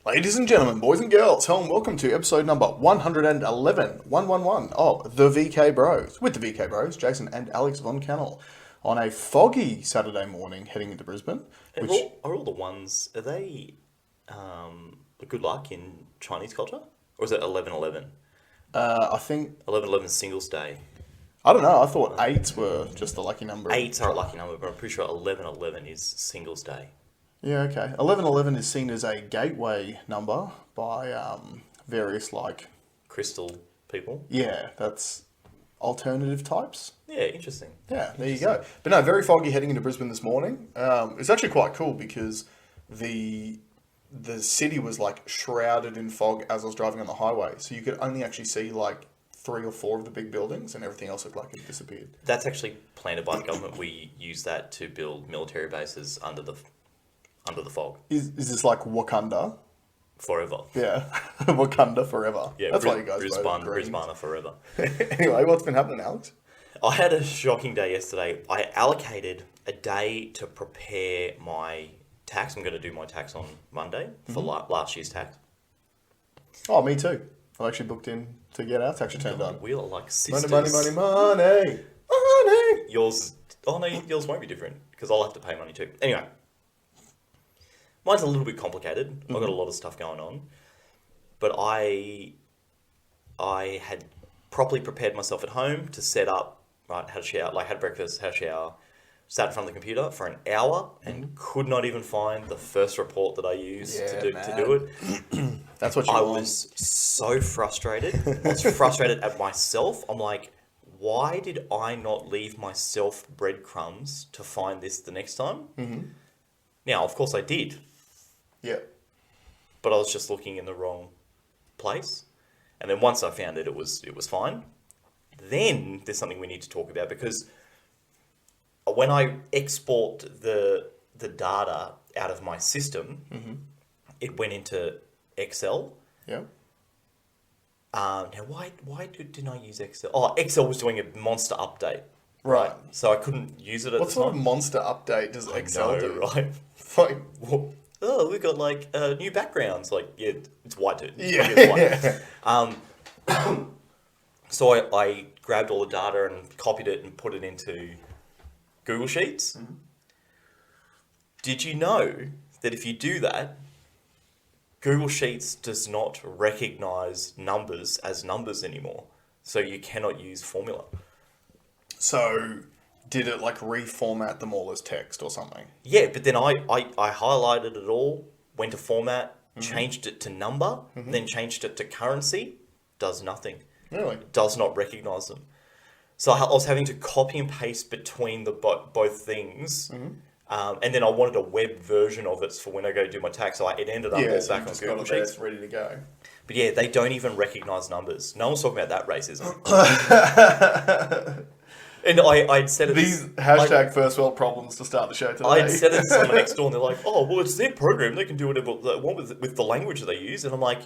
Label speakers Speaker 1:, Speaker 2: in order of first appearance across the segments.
Speaker 1: Ladies and gentlemen, boys and girls, hello and welcome to episode number 111 of the VK Bros, with the VK Bros, Jason and Alex Von Cannell, on a foggy Saturday morning heading into Brisbane.
Speaker 2: Are all the ones, are they good luck in Chinese culture? Or is it 11/11?
Speaker 1: I think,
Speaker 2: 11/11 Singles Day.
Speaker 1: I don't know, I thought 8s were just the lucky number.
Speaker 2: 8s are a lucky number, but I'm pretty sure 11/11 is Singles Day.
Speaker 1: Yeah, okay. 1111 is seen as a gateway number by various,
Speaker 2: Crystal people.
Speaker 1: yeah, that's alternative types.
Speaker 2: Yeah, interesting.
Speaker 1: Yeah, there you go. But no, very foggy heading into Brisbane this morning. It's actually quite cool because the city was shrouded in fog as I was driving on the highway. So you could only actually see 3 or 4 of the big buildings and everything else looked like it disappeared.
Speaker 2: That's actually planned by the government. We use that to build military bases under the fog.
Speaker 1: Is this like Wakanda?
Speaker 2: Forever.
Speaker 1: Yeah, Wakanda forever.
Speaker 2: Yeah,
Speaker 1: that's why you guys voted green.
Speaker 2: Brisbane forever.
Speaker 1: Anyway, what's been happening, Alex?
Speaker 2: I had a shocking day yesterday. I allocated a day to prepare my tax. I'm going to do my tax on Monday for last year's tax.
Speaker 1: Oh, me too. I actually booked in to get our tax return done.
Speaker 2: We are like sisters.
Speaker 1: Money.
Speaker 2: Yours won't be different because I'll have to pay money too. Anyway, mine's a little bit complicated. I've got a lot of stuff going on, but I had properly prepared myself at home to set up. Right, had a shower, had breakfast, had a shower, sat in front of the computer for an hour, and could not even find the first report that I used to do it.
Speaker 1: That's what you want.
Speaker 2: I was so frustrated. I was frustrated at myself. I'm like, why did I not leave myself breadcrumbs to find this the next time? Mm-hmm. Now, of course I did.
Speaker 1: Yeah.
Speaker 2: But I was just looking in the wrong place. And then once I found it, it was fine. Then there's something we need to talk about, because when I export the data out of my system, it went into Excel.
Speaker 1: Yeah.
Speaker 2: Now, why didn't I use Excel? Oh, Excel was doing a monster update.
Speaker 1: Right.
Speaker 2: So I couldn't use it at
Speaker 1: What
Speaker 2: the
Speaker 1: sort
Speaker 2: time.
Speaker 1: of monster update does Excel do?
Speaker 2: Right? Oh, we've got new backgrounds. It's white too.
Speaker 1: Yeah.
Speaker 2: It's white. So I grabbed all the data and copied it and put it into Google Sheets. Mm-hmm. Did you know that if you do that, Google Sheets does not recognize numbers as numbers anymore? So you cannot use formula.
Speaker 1: So did it reformat them all as text or something?
Speaker 2: Yeah, but then I highlighted it all, went to format, changed it to number, then changed it to currency. Does nothing.
Speaker 1: Really?
Speaker 2: Does not recognize them. So I was having to copy and paste between the both things. And then I wanted a web version of it for when I go do my tax. So it ended up all back on Google Sheets.
Speaker 1: Ready to go.
Speaker 2: But yeah, they don't even recognize numbers. No one's talking about that racism. And I'd said it...
Speaker 1: These hashtag first world problems to start the show today.
Speaker 2: I'd said it to someone next door and they're like, oh, well, it's their program. They can do whatever they want with the language that they use. And I'm like,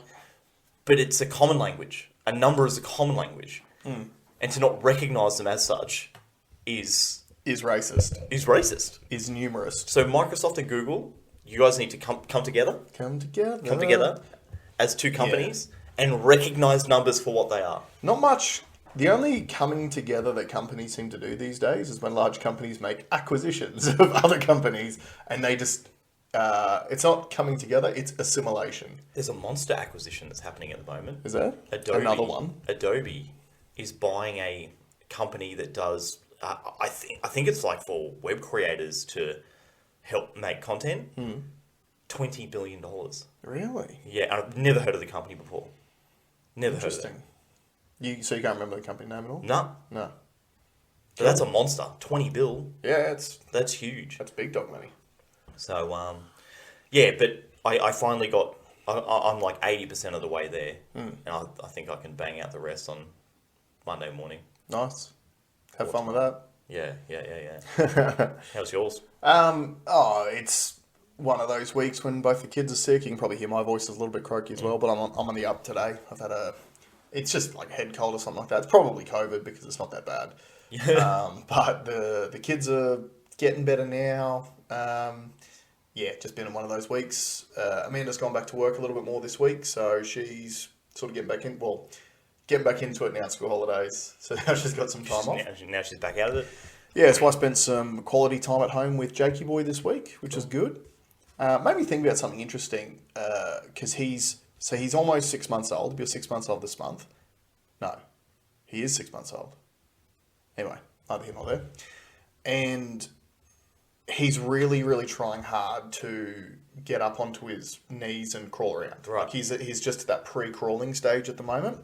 Speaker 2: but it's a common language. A number is a common language. And to not recognise them as such is
Speaker 1: racist.
Speaker 2: Is racist.
Speaker 1: Is numerous.
Speaker 2: So Microsoft and Google, you guys need to come together.
Speaker 1: Come together.
Speaker 2: As two companies and recognise numbers for what they are.
Speaker 1: Not much. The only coming together that companies seem to do these days is when large companies make acquisitions of other companies and they just... it's not coming together, it's assimilation. There's
Speaker 2: a monster acquisition that's happening at the moment.
Speaker 1: Is there?
Speaker 2: Adobe,
Speaker 1: another one?
Speaker 2: Adobe is buying a company that does, I think it's for web creators to help make content. $20 billion.
Speaker 1: Really?
Speaker 2: Yeah, I've never heard of the company before. Never heard of it.
Speaker 1: So you can't remember the company name at all?
Speaker 2: No.
Speaker 1: No.
Speaker 2: But that's a monster. 20 bill.
Speaker 1: Yeah,
Speaker 2: that's huge.
Speaker 1: That's big dog money.
Speaker 2: So, yeah, but I finally got... I'm 80% of the way there. And I think I can bang out the rest on Monday morning.
Speaker 1: Nice. Have fun with that.
Speaker 2: Yeah. How's yours?
Speaker 1: It's one of those weeks when both the kids are sick. You can probably hear my voice is a little bit croaky as well, but I'm on the up today. I've had it's just head cold or something like that. It's probably COVID because it's not that bad. But the kids are getting better now. yeah, just been in one of those weeks. Amanda's gone back to work a little bit more this week, so she's sort of getting back into it now at school holidays. So now she's got some time off.
Speaker 2: Now she's back out of it.
Speaker 1: Yeah, so I spent some quality time at home with Jakey boy this week, which was good. Made me think about something interesting, because he's almost 6 months old. He'll be 6 months old this month. No, he is 6 months old. Anyway, neither here nor there. And he's really, really trying hard to get up onto his knees and crawl around.
Speaker 2: Right.
Speaker 1: Like he's just at that pre-crawling stage at the moment.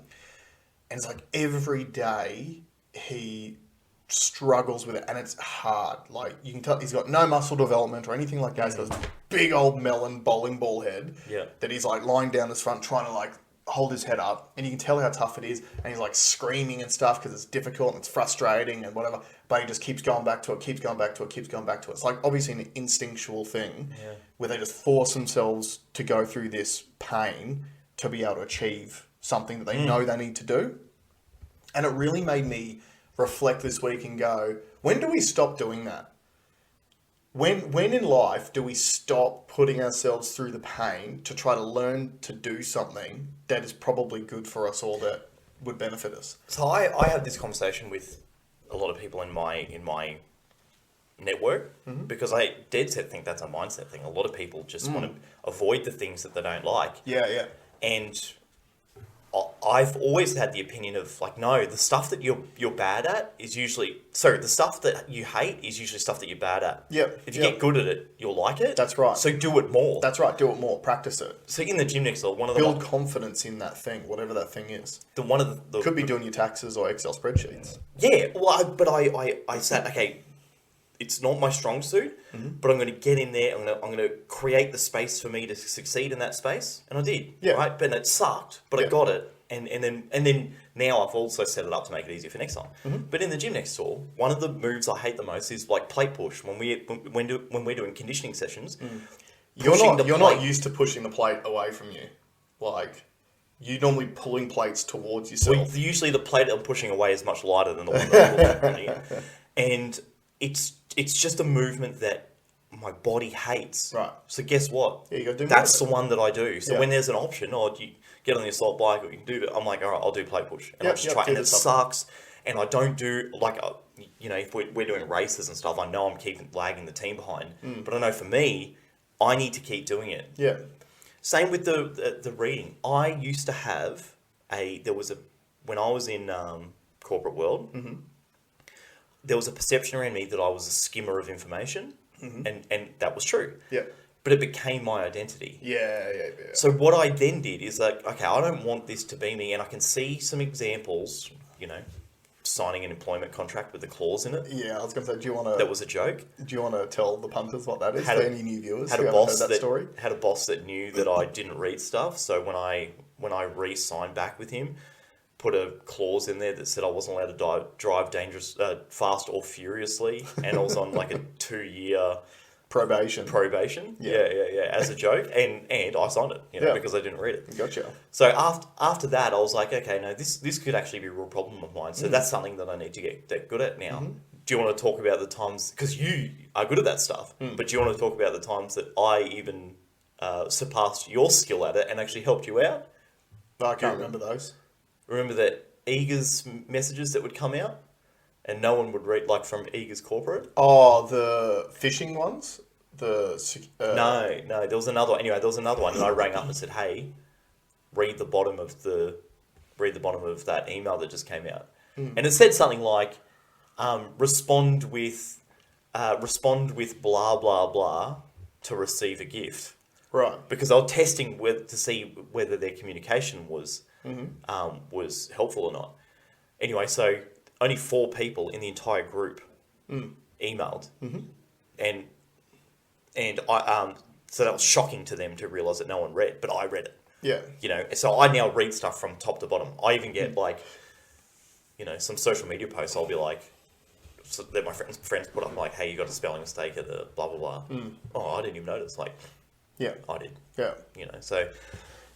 Speaker 1: And it's like every day he struggles with it, and it's hard. Like you can tell he's got no muscle development or anything like that. He's got this big old melon bowling ball head that he's like lying down his front trying to like hold his head up, and you can tell how tough it is, and he's like screaming and stuff because it's difficult and it's frustrating and whatever, but he just keeps going back to it. It's like obviously an instinctual thing where they just force themselves to go through this pain to be able to achieve something that they know they need to do. And it really made me reflect this week and go, when do we stop doing that? When in life do we stop putting ourselves through the pain to try to learn to do something that is probably good for us all, that would benefit us?
Speaker 2: So I have this conversation with a lot of people in my network, because I dead set think that's a mindset thing. A lot of people just want to avoid the things that they don't like.
Speaker 1: Yeah.
Speaker 2: And I've always had the opinion of like, no, the stuff that you're bad at is usually... Sorry, the stuff that you hate is usually stuff that you're bad at.
Speaker 1: Yep.
Speaker 2: If you get good at it, you'll like it.
Speaker 1: That's right.
Speaker 2: So do it more.
Speaker 1: That's right. Do it more. Practice it.
Speaker 2: So in the gym next door, one of the...
Speaker 1: Build confidence in that thing, whatever that thing is.
Speaker 2: The
Speaker 1: Could be doing your taxes or Excel spreadsheets.
Speaker 2: Yeah, well, but I said, okay, it's not my strong suit, but I'm going to get in there. I'm going to create the space for me to succeed in that space, and I did.
Speaker 1: Yeah.
Speaker 2: Right, but it sucked, but I got it, and then now I've also set it up to make it easier for next time. But in the gym next door, one of the moves I hate the most is like plate push. When we're doing conditioning sessions,
Speaker 1: You're not used to pushing the plate away from you, like. You're normally pulling plates towards yourself.
Speaker 2: Well, usually the plate I'm pushing away is much lighter than the one that I'm pulling. And it's just a movement that my body hates.
Speaker 1: Right.
Speaker 2: So guess what?
Speaker 1: Yeah, you gotta do
Speaker 2: That's the one that I do. So
Speaker 1: Yeah.
Speaker 2: when there's an option, you get on the assault bike or you can do that, I'm like, all right, I'll do plate push. And I just try, and it sucks. And I don't do, like, if we're doing races and stuff, I know I'm keeping lagging the team behind. But I know for me, I need to keep doing it.
Speaker 1: Yeah.
Speaker 2: Same with the reading. I used to have when I was in corporate world, there was a perception around me that I was a skimmer of information, and that was true.
Speaker 1: Yeah.
Speaker 2: But it became my identity.
Speaker 1: Yeah.
Speaker 2: So what I then did is like, okay, I don't want this to be me, and I can see some examples, signing an employment contract with a clause in it.
Speaker 1: Yeah, I was going to say, do you want to...
Speaker 2: That was a joke.
Speaker 1: Do you want to tell the punters what that is for any new viewers
Speaker 2: had
Speaker 1: who
Speaker 2: a
Speaker 1: haven't
Speaker 2: boss
Speaker 1: heard that story?
Speaker 2: Had a boss that knew that I didn't read stuff, so when I re-signed back with him, put a clause in there that said I wasn't allowed to drive dangerous, fast or furiously, and I was on like a 2-year...
Speaker 1: Probation.
Speaker 2: Yeah, as a joke, and I signed it, because I didn't read it.
Speaker 1: Gotcha.
Speaker 2: So after that, I was like, okay, no, this could actually be a real problem of mine. So that's something that I need to get good at now. Do you want to talk about the times, because you are good at that stuff, but do you want to talk about the times that I even surpassed your skill at it and actually helped you out?
Speaker 1: I can't remember those.
Speaker 2: Remember that Eagers messages that would come out? And no one would read, like, from Eagers Corporate?
Speaker 1: Oh, the phishing ones?
Speaker 2: No, there was another one. Anyway, there was another one, and I rang up and said, hey, read the bottom of that email that just came out. And it said something like, respond with blah, blah, blah to receive a gift.
Speaker 1: Right.
Speaker 2: Because I was testing to see whether their communication was helpful or not. Anyway, so... only 4 people in the entire group emailed, and I so that was shocking to them to realise that no one read, but I read it.
Speaker 1: Yeah.
Speaker 2: So I now read stuff from top to bottom. I even get some social media posts. I'll be like, so that my friends put up like, hey, you got a spelling mistake at the blah blah blah. Oh, I didn't even notice. Like,
Speaker 1: yeah,
Speaker 2: I did.
Speaker 1: Yeah.
Speaker 2: So.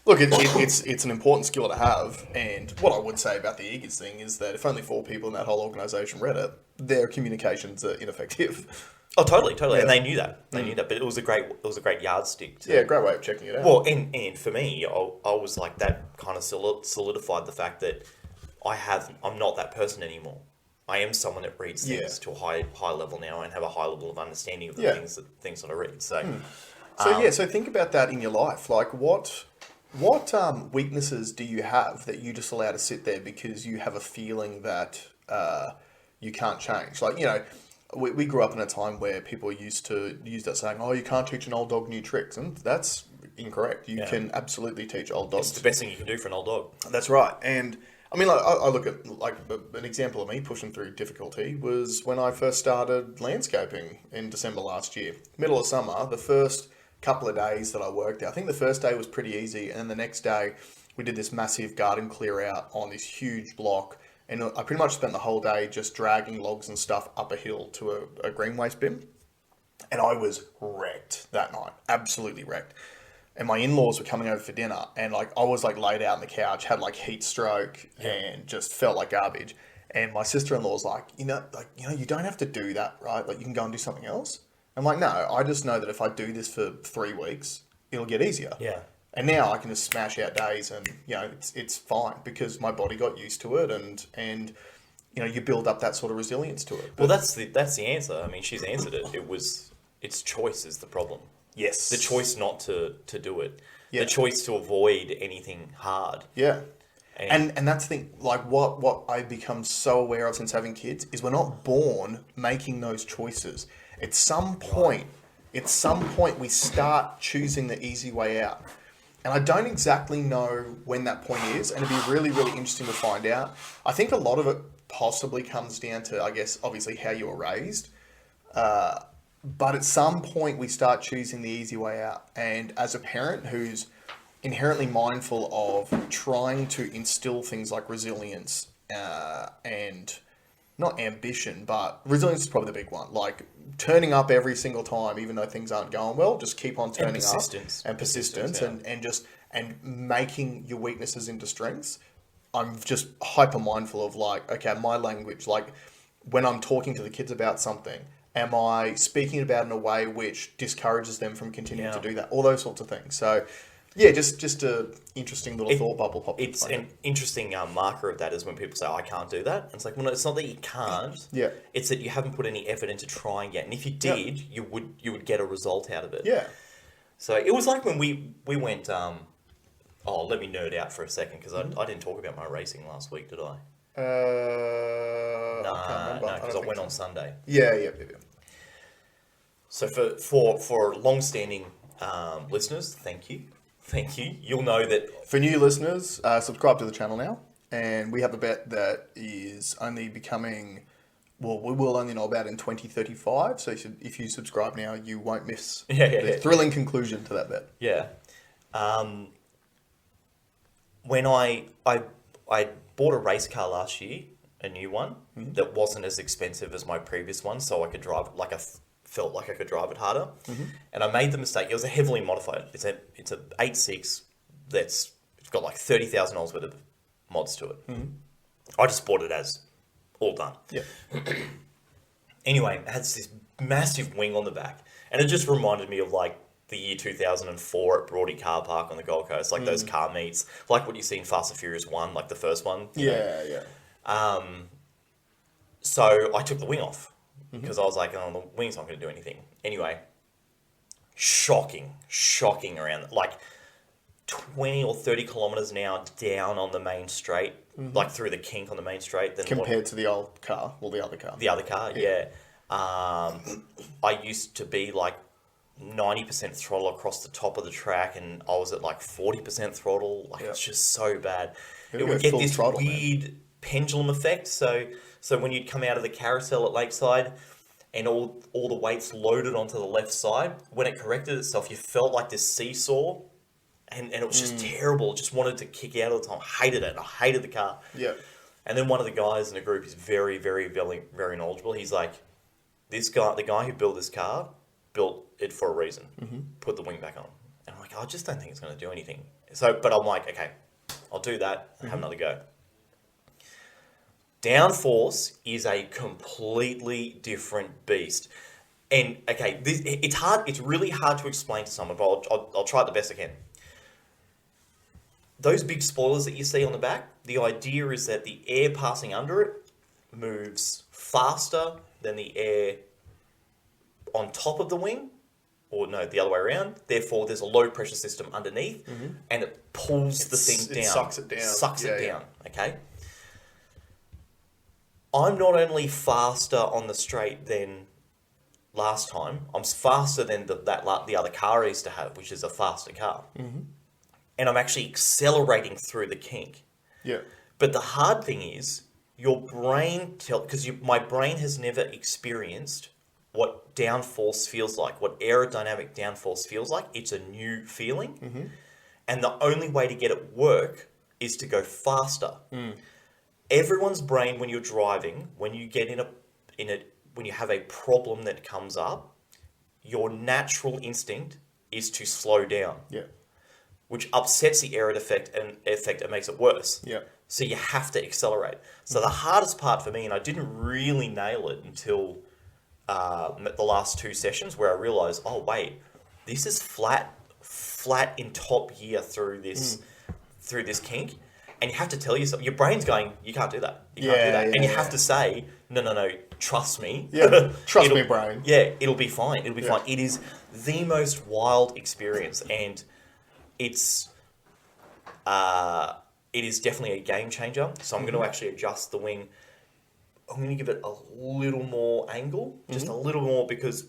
Speaker 1: Look, it's an important skill to have, and what I would say about the Eagers thing is that if only 4 people in that whole organisation read it, their communications are ineffective.
Speaker 2: Oh, totally, totally.
Speaker 1: Yeah.
Speaker 2: And they knew that. They knew that. But it was a great yardstick to...
Speaker 1: Yeah, great way of checking it out.
Speaker 2: Well, and for me, I was like, that kind of solidified the fact that I'm not that person anymore. I am someone that reads things to a high level now and have a high level of understanding of the things that I read. So,
Speaker 1: So think about that in your life. Like, what weaknesses do you have that you just allow to sit there because you have a feeling that you can't change? Like, we grew up in a time where people used to use that saying, "Oh, you can't teach an old dog new tricks," and that's incorrect. You can absolutely teach old dogs.
Speaker 2: It's the best thing you can do for an old dog.
Speaker 1: That's right. And I mean, like, I look at like an example of me pushing through difficulty was when I first started landscaping in December last year. Middle of summer, the first couple of days that I worked there, I think the first day was pretty easy, and then the next day we did this massive garden clear out on this huge block. And I pretty much spent the whole day just dragging logs and stuff up a hill to a green waste bin. And I was wrecked that night. Absolutely wrecked. And my in-laws were coming over for dinner. And like I was like laid out on the couch, had like heat stroke and just felt like garbage. And my sister-in-law was like, you don't have to do that, right? Like you can go and do something else. I'm like, no, I just know that if I do this for 3 weeks, it'll get easier.
Speaker 2: Yeah.
Speaker 1: And now I can just smash out days and, it's fine because my body got used to it and you build up that sort of resilience to it.
Speaker 2: Well, that's the answer. I mean, she's answered it. It's choice is the problem.
Speaker 1: Yes.
Speaker 2: The choice not to do it.
Speaker 1: Yeah.
Speaker 2: The choice to avoid anything hard.
Speaker 1: Yeah. And that's the thing, like what I've become so aware of since having kids is we're not born making those choices. At some point we start choosing the easy way out. And I don't exactly know when that point is, and it'd be really, really interesting to find out. I think a lot of it possibly comes down to, I guess, obviously how you were raised. But at some point we start choosing the easy way out. And as a parent who's inherently mindful of trying to instill things like resilience and not ambition, but resilience is probably the big one. Like turning up every single time, even though things aren't going well, just keep on turning up. And persistence and making your weaknesses into strengths. I'm just hyper mindful of like, okay, my language, like when I'm talking to the kids about something, am I speaking about it in a way which discourages them from continuing to do that? All those sorts of things. So yeah, just a interesting little thought bubble pop.
Speaker 2: It's an interesting marker of that is when people say, I can't do that. And it's like, well, no, it's not that you can't.
Speaker 1: Yeah.
Speaker 2: It's that you haven't put any effort into trying yet. And if you did, you would get a result out of it.
Speaker 1: Yeah.
Speaker 2: So it was like when we went, let me nerd out for a second because I didn't talk about my racing last week, did I?
Speaker 1: I can't remember.
Speaker 2: No, because I went on Sunday.
Speaker 1: Yeah.
Speaker 2: So for long-standing listeners, thank you. You'll know that...
Speaker 1: For new listeners, subscribe to the channel now. And we have a bet that is only becoming... Well, we will only know about in 2035. So if you subscribe now, you won't miss the thrilling conclusion to that bet.
Speaker 2: Yeah. When I bought a race car last year, a new one, that wasn't as expensive as my previous one, so I could drive felt like I could drive it harder. And I made the mistake. It was a heavily modified. It's a 8.6 it's got like $30,000 worth of mods to it. I just bought it as all done.
Speaker 1: Yeah.
Speaker 2: Anyway, it has this massive wing on the back, and it just reminded me of like the year 2004 at Broady Car Park on the Gold Coast, like those car meets, like what you see in Fast and Furious 1, like the first one.
Speaker 1: Yeah.
Speaker 2: So I took the wing off because I was like, oh, the wing's not going to do anything. Anyway, shocking around, like 20 or 30 kilometers an hour down on the main straight, like through the kink on the main straight. Then
Speaker 1: Compared to the old car, or the other car.
Speaker 2: The other car, yeah. I used to be like 90% throttle across the top of the track, and I was at like 40% throttle. Like it's just so bad. It would get this weird pendulum effect. So when you'd come out of the carousel at Lakeside and all the weights loaded onto the left side, when it corrected itself, you felt like this seesaw, and it was just terrible. Just wanted to kick out all the time. I hated it. I hated the car.
Speaker 1: Yeah.
Speaker 2: And then one of the guys in the group is very, very, very, very knowledgeable. He's like, the guy who built this car built it for a reason. Put the wing back on. And I'm like, I just don't think it's going to do anything. But I'm like, okay, I'll do that and have another go. Downforce is a completely different beast. And okay, it's hard. It's really hard to explain to someone, but I'll try it the best I can. Those big spoilers that you see on the back, the idea is that the air passing under it moves faster than the air on top of the wing, or no, the other way around. Therefore, there's a low pressure system underneath, and it pulls the thing down.
Speaker 1: It sucks it down.
Speaker 2: Sucks it down. Okay. I'm not only faster on the straight than last time. I'm faster than the other car I used to have, which is a faster car. And I'm actually accelerating through the kink.
Speaker 1: Yeah.
Speaker 2: But the hard thing is, your brain because my brain has never experienced what downforce feels like, what aerodynamic downforce feels like. It's a new feeling. And the only way to get it work is to go faster. Everyone's brain, when you're driving, when you get when you have a problem that comes up, your natural instinct is to slow down.
Speaker 1: Yeah.
Speaker 2: Which upsets the aero effect and makes it worse.
Speaker 1: Yeah.
Speaker 2: So you have to accelerate. So the hardest part for me, and I didn't really nail it until the last 2 sessions, where I realized, oh wait, this is flat in top gear through this kink, and you have to tell yourself, your brain's going, you can't do that. You can't do that, and you have to say, no, trust me.
Speaker 1: Yeah, trust me, brain.
Speaker 2: Yeah, it'll be fine. It'll be fine. It is the most wild experience, and it is definitely a game changer. So I'm going to actually adjust the wing. I'm going to give it a little more angle, just a little more, because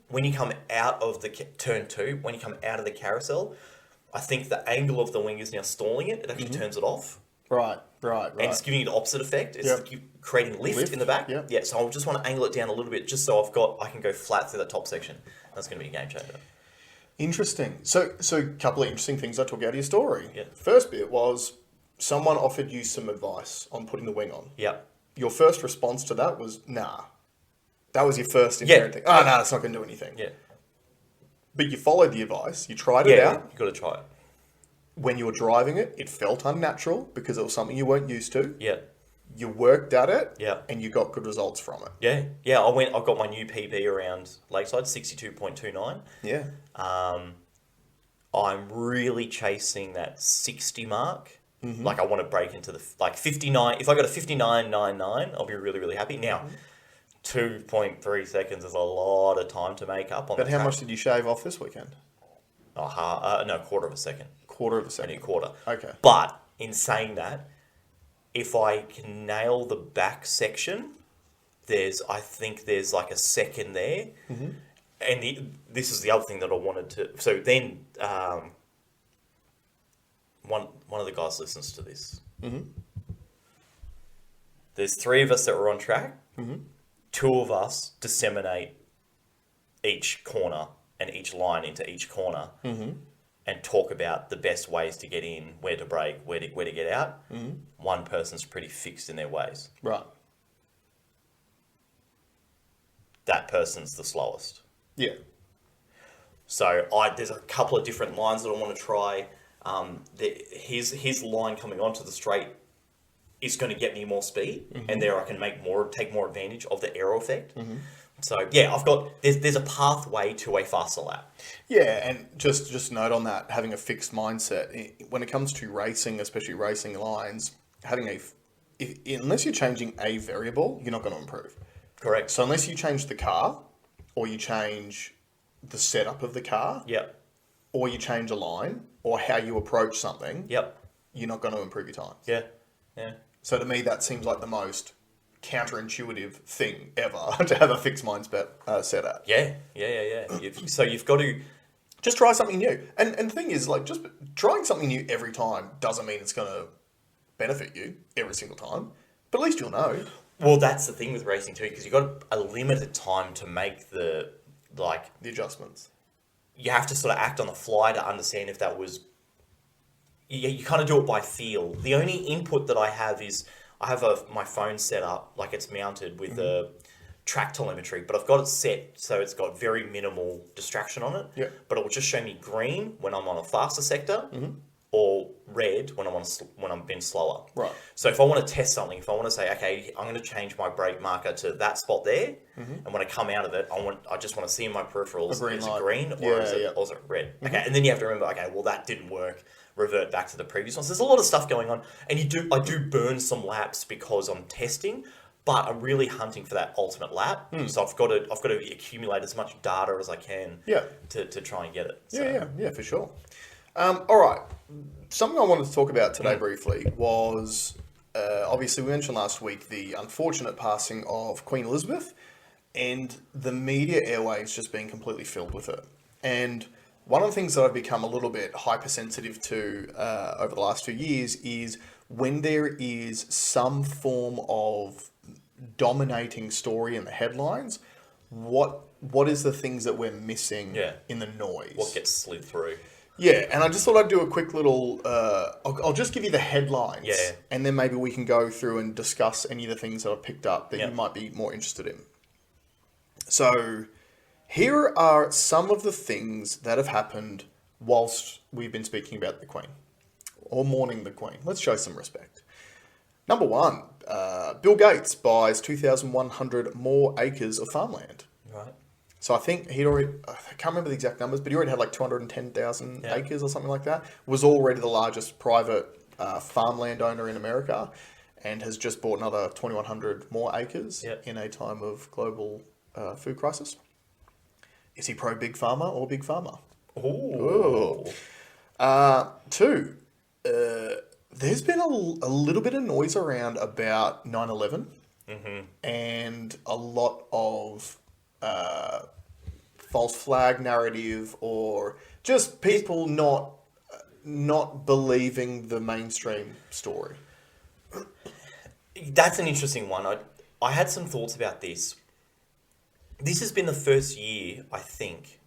Speaker 2: when you come out of the turn 2, when you come out of the carousel, I think the angle of the wing is now stalling it. It actually turns it off.
Speaker 1: Right.
Speaker 2: And it's giving you the opposite effect. It's creating lift in the back.
Speaker 1: Yep.
Speaker 2: Yeah, so I just want to angle it down a little bit, just so I can go flat through that top section. That's going to be a game changer.
Speaker 1: Interesting. So a couple of interesting things I took out of your story.
Speaker 2: Yeah.
Speaker 1: First bit was someone offered you some advice on putting the wing on.
Speaker 2: Yeah.
Speaker 1: Your first response to that was, nah. That was your first inherent thing. Oh, no, that's not going to do anything.
Speaker 2: Yeah.
Speaker 1: But you followed the advice. You tried it out.
Speaker 2: You got to try it.
Speaker 1: When you were driving it, it felt unnatural because it was something you weren't used to.
Speaker 2: Yeah.
Speaker 1: You worked at it.
Speaker 2: Yeah.
Speaker 1: And you got good results from it.
Speaker 2: Yeah. Yeah. I've got my new PB around Lakeside, 62.29.
Speaker 1: Yeah.
Speaker 2: I'm really chasing that 60 mark. Like, I want to break into the 59. If I got a 59.99, I'll be really, really happy. Now, 2.3 seconds is a lot of time to make up on.
Speaker 1: But how much did you shave off this weekend?
Speaker 2: Quarter of a second.
Speaker 1: Quarter of a second.
Speaker 2: Only a quarter.
Speaker 1: Okay.
Speaker 2: But in saying that, if I can nail the back section, I think there's like a second there. And this is the other thing that I wanted to. So then, one of the guys listens to this. There's 3 of us that were on track. 2 of us disseminate each corner and each line into each corner, and talk about the best ways to get in, where to brake, where to get out. One person's pretty fixed in their ways.
Speaker 1: Right.
Speaker 2: That person's the slowest.
Speaker 1: Yeah.
Speaker 2: So there's a couple of different lines that I want to try. His line coming onto the straight is going to get me more speed, and there I can take more advantage of the aero effect. So yeah, there's a pathway to a faster lap.
Speaker 1: Yeah, and just note on that, having a fixed mindset when it comes to racing, especially racing lines, unless you're changing a variable, you're not going to improve.
Speaker 2: Correct.
Speaker 1: So unless you change the car, or you change the setup of the car, or you change a line, or how you approach something, you're not going to improve your times.
Speaker 2: Yeah.
Speaker 1: So to me, that seems like the most counterintuitive thing ever to have a fixed mindset set at.
Speaker 2: Yeah. So you've got to
Speaker 1: just try something new. And the thing is, like, just trying something new every time doesn't mean it's going to benefit you every single time. But at least you'll know.
Speaker 2: Well, that's the thing with racing too, because you've got a limited time to make the
Speaker 1: adjustments.
Speaker 2: You have to sort of act on the fly to understand if that was... You kind of do it by feel. The only input that I have is I have my phone set up, like it's mounted with a track telemetry, but I've got it set so it's got very minimal distraction on it.
Speaker 1: Yeah.
Speaker 2: But it will just show me green when I'm on a faster sector, or red when when I'm being slower.
Speaker 1: Right.
Speaker 2: So if I want to test something, if I want to say, okay, I'm going to change my brake marker to that spot there, and when I come out of it, I just want to see in my peripherals, is it green or is it red? Okay, and then you have to remember, okay, well that didn't work. Revert back to the previous one. So there's a lot of stuff going on, and I do burn some laps because I'm testing. But I'm really hunting for that ultimate lap, so I've got to accumulate as much data as I can, to try and get it. So.
Speaker 1: Yeah, for sure. All right, something I wanted to talk about today briefly was obviously we mentioned last week the unfortunate passing of Queen Elizabeth, and the media airwaves just being completely filled with it. And one of the things that I've become a little bit hypersensitive to over the last few years is when there is some form of dominating story in the headlines, what is the things that we're missing in the noise?
Speaker 2: What gets slid through?
Speaker 1: Yeah, and I just thought I'd do a quick little... I'll just give you the headlines, and then maybe we can go through and discuss any of the things that I've picked up that you might be more interested in. So, here are some of the things that have happened whilst we've been speaking about the Queen, or mourning the Queen. Let's show some respect. Number one, Bill Gates buys 2,100 more acres of farmland.
Speaker 2: Right.
Speaker 1: So I think I can't remember the exact numbers, but he already had like 210,000 acres or something like that. Was already the largest private farmland owner in America, and has just bought another 2,100 more acres in a time of global food crisis. Is he pro big pharma or big pharma?
Speaker 2: Ooh.
Speaker 1: Two, there's been a little bit of noise around about 9/11 and a lot of false flag narrative, or just people not believing the mainstream story.
Speaker 2: That's an interesting one. I had some thoughts about this. This has been the first year, I think,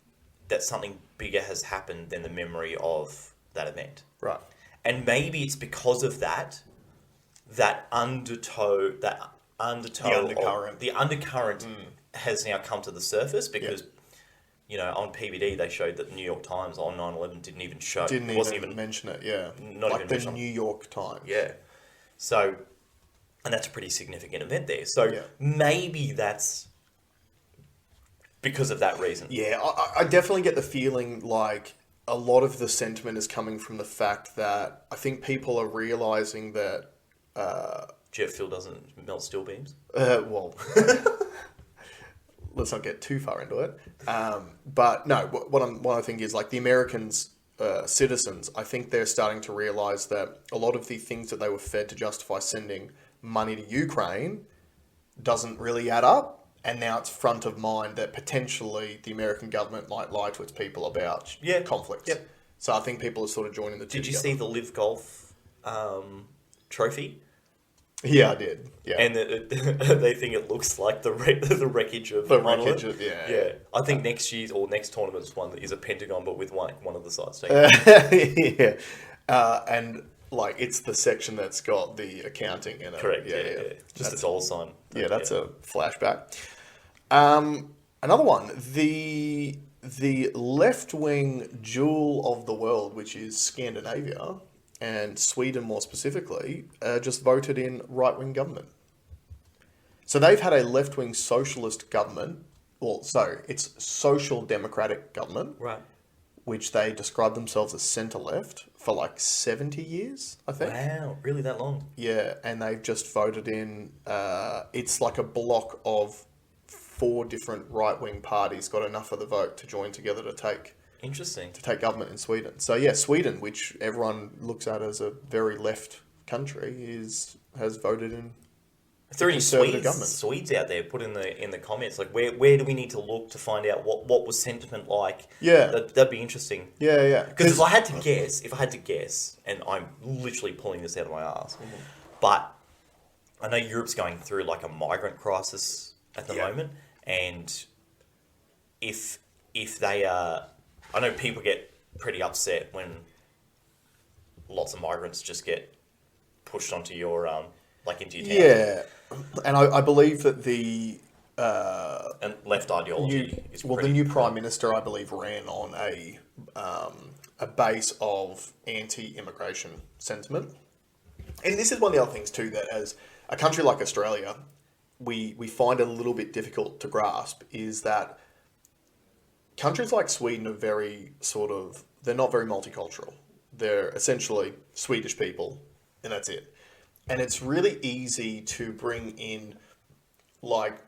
Speaker 2: that something bigger has happened than the memory of that event.
Speaker 1: Right.
Speaker 2: And maybe it's because of that undercurrent has now come to the surface, because on PBD they showed that the New York Times on 9/11 didn't even
Speaker 1: mention it.
Speaker 2: Not
Speaker 1: like
Speaker 2: even
Speaker 1: the New York Times.
Speaker 2: So, and that's a pretty significant event there. So maybe that's because of that reason.
Speaker 1: I definitely get the feeling like a lot of the sentiment is coming from the fact that I think people are realizing that
Speaker 2: jet fuel doesn't melt steel beams.
Speaker 1: Well, let's not get too far into it. But no, what I think is like the Americans, citizens, I think they're starting to realize that a lot of the things that they were fed to justify sending money to Ukraine doesn't really add up. And now it's front of mind that potentially the American government might lie to its people about conflicts. So I think people are sort of joining the two.
Speaker 2: Did you see the Live Golf trophy?
Speaker 1: Yeah, I did. Yeah,
Speaker 2: and they think it looks like the wreckage of
Speaker 1: the wreckage of
Speaker 2: I think next year's or next tournament's one is a pentagon, but with one of the sides taken.
Speaker 1: And like it's the section that's got the accounting in it.
Speaker 2: Correct. Yeah. Just a dollar sign.
Speaker 1: Yeah, that's a flashback. Another one, the left-wing jewel of the world, which is Scandinavia, and Sweden more specifically, just voted in right-wing government. So they've had a left-wing socialist government, it's social democratic government,
Speaker 2: right,
Speaker 1: which they describe themselves as centre-left for like 70 years, I think.
Speaker 2: Wow, really that long?
Speaker 1: Yeah, and they've just voted in, it's like a block of 4 different right-wing parties got enough of the vote to join together to take government in Sweden. So yeah, Sweden, which everyone looks at as a very left country, has voted in.
Speaker 2: If there are any Swedes out there, put in the comments like where do we need to look to find out what was sentiment like?
Speaker 1: Yeah,
Speaker 2: that'd be interesting.
Speaker 1: Yeah.
Speaker 2: Because if I had to guess, and I'm literally pulling this out of my ass, but I know Europe's going through like a migrant crisis at the moment, and if they are, I know people get pretty upset when lots of migrants just get pushed onto your into your town.
Speaker 1: Yeah, and I believe that
Speaker 2: And left ideology is
Speaker 1: the
Speaker 2: pretty...
Speaker 1: new prime minister, I believe, ran on a base of anti-immigration sentiment. And this is one of the other things too, that as a country like Australia, we find a little bit difficult to grasp, is that countries like Sweden are very they're not very multicultural. They're essentially Swedish people, and that's it. And it's really easy to bring in like